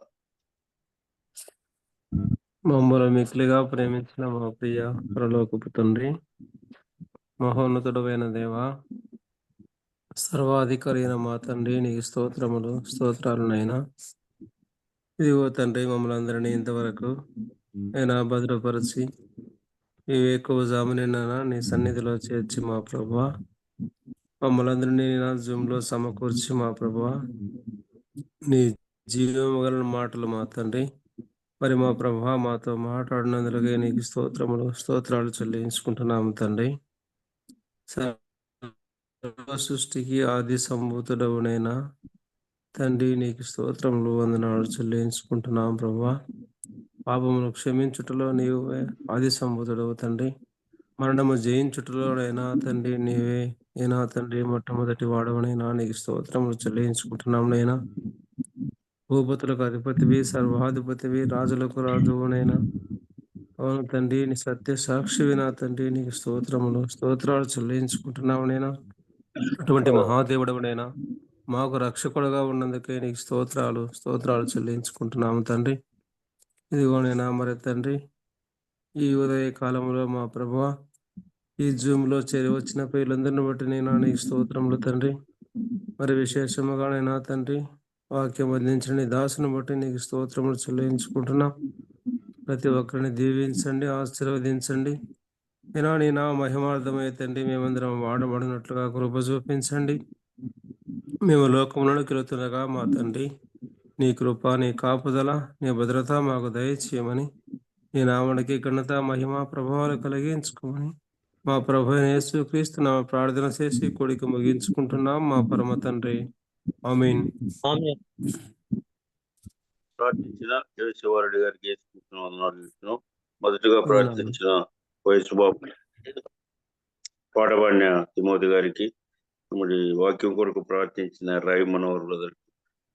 మమ్మల్ని మిక్కిలిగా ప్రేమించిన మా ప్రియ పరలోకపు తండ్రి, మహోన్నతుడైన దేవ, సర్వాధికారి అయిన మా తండ్రి, నీకు స్తోత్రాలునైనా. ఇదిగో తండ్రి, మమ్మల్ని అందరినీ ఇంతవరకు అయినా భద్రపరిచి ఈ ఎక్కువ జామునైనా నీ సన్నిధిలో చేర్చి మా ప్రభువా, మమ్మల్ని అందరినీ నా జూమ్లో సమకూర్చి మా ప్రభువా నీ జీవము గల మాటలు మా తండ్రి మరి మా ప్రభువా మాతో మాట్లాడినందుకే నీకు స్తోత్రాలు చెల్లించుకుంటున్నాము తండ్రి. సర్వ సృష్టికి ఆది సంభూతుడవునైనా తండ్రి నీకు స్తోత్రములు వందనాలు చెల్లించుకుంటున్నాం ప్రభువా. పాపమును క్షమించుటలో నీవు ఆది సంభూతుడవు తండ్రి. మరణము జయించుటలోనైనా తండ్రి నీవే అయినా తండ్రి మొట్టమొదటి వాడవనైనా నీకు స్తోత్రములు చెల్లించుకుంటున్నాం నైనా. భూపతులకు అధిపతివి, సర్వాధిపతివి, రాజులకు రాజువునైనా అవును తండ్రి నీ సత్య సాక్షివి నా తండ్రి నీకు స్తోత్రాలు చెల్లించుకుంటున్నావు నైనా. అటువంటి మహాదేవుడవునైనా మాకు రక్షకుడుగా ఉన్నందుకే నీకు స్తోత్రాలు చెల్లించుకుంటున్నాము తండ్రి. ఇదిగోనైనా మరి తండ్రి ఈ ఉదయ కాలంలో మా ప్రభువ ఈ జూమ్లో చేరి వచ్చిన పేర్లందరిని బట్టి నేను నీకు స్తోత్రములు తండ్రి. మరి విశేషముగానైనా తండ్రి వాక్యం అందించిన నీ దాసుని బట్టి నీకు స్తోత్రములు చెల్లించుకుంటున్నాం. ప్రతి ఒక్కరిని దీవించండి, ఆశీర్వదించండి. అయినా నీ నా మహిమార్థమై తండ్రి మేమందరం వాడబడినట్లుగా కృప చూపించండి. మేము లోకంలోకి వెళుతుండగా మా తండ్రి నీ కృప, నీ కాపుదల, నీ భద్రత మాకు దయచేయమని నీ నామనికి ఘనత, మహిమ, ప్రభావాలు కలిగించుకోమని మా ప్రభు యేసు క్రీస్తు నామ ప్రార్థన చేసి కొడుకు ముగించుకుంటున్నాం మా పరమ తండ్రి. ఆమేన్. ప్రార్థించిన శివారెడ్డి గారికి వేసుకుంటున్నాం, వందనాలు చెప్తున్నాం. మొదటగా ప్రార్థించిన వయసు బాబు, పాట పాడిన తిమోతి గారికి, మరి వాక్యం కొరకు ప్రార్థించిన రాయి మనోహర్ గారికి,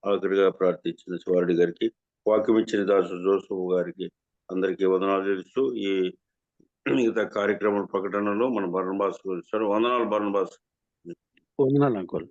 ఆఖరిగా ప్రార్థించిన శివారెడ్డి గారికి, వాక్యం ఇచ్చిన దాసు జోసఫ్ గారికి అందరికీ వందనాలు తెలుస్తూ ఈ మిగతా కార్యక్రమాల ప్రకటనలో మన బర్నబాస్ వందనాలు బర్నబాస్. వందనాలు అంకుల్.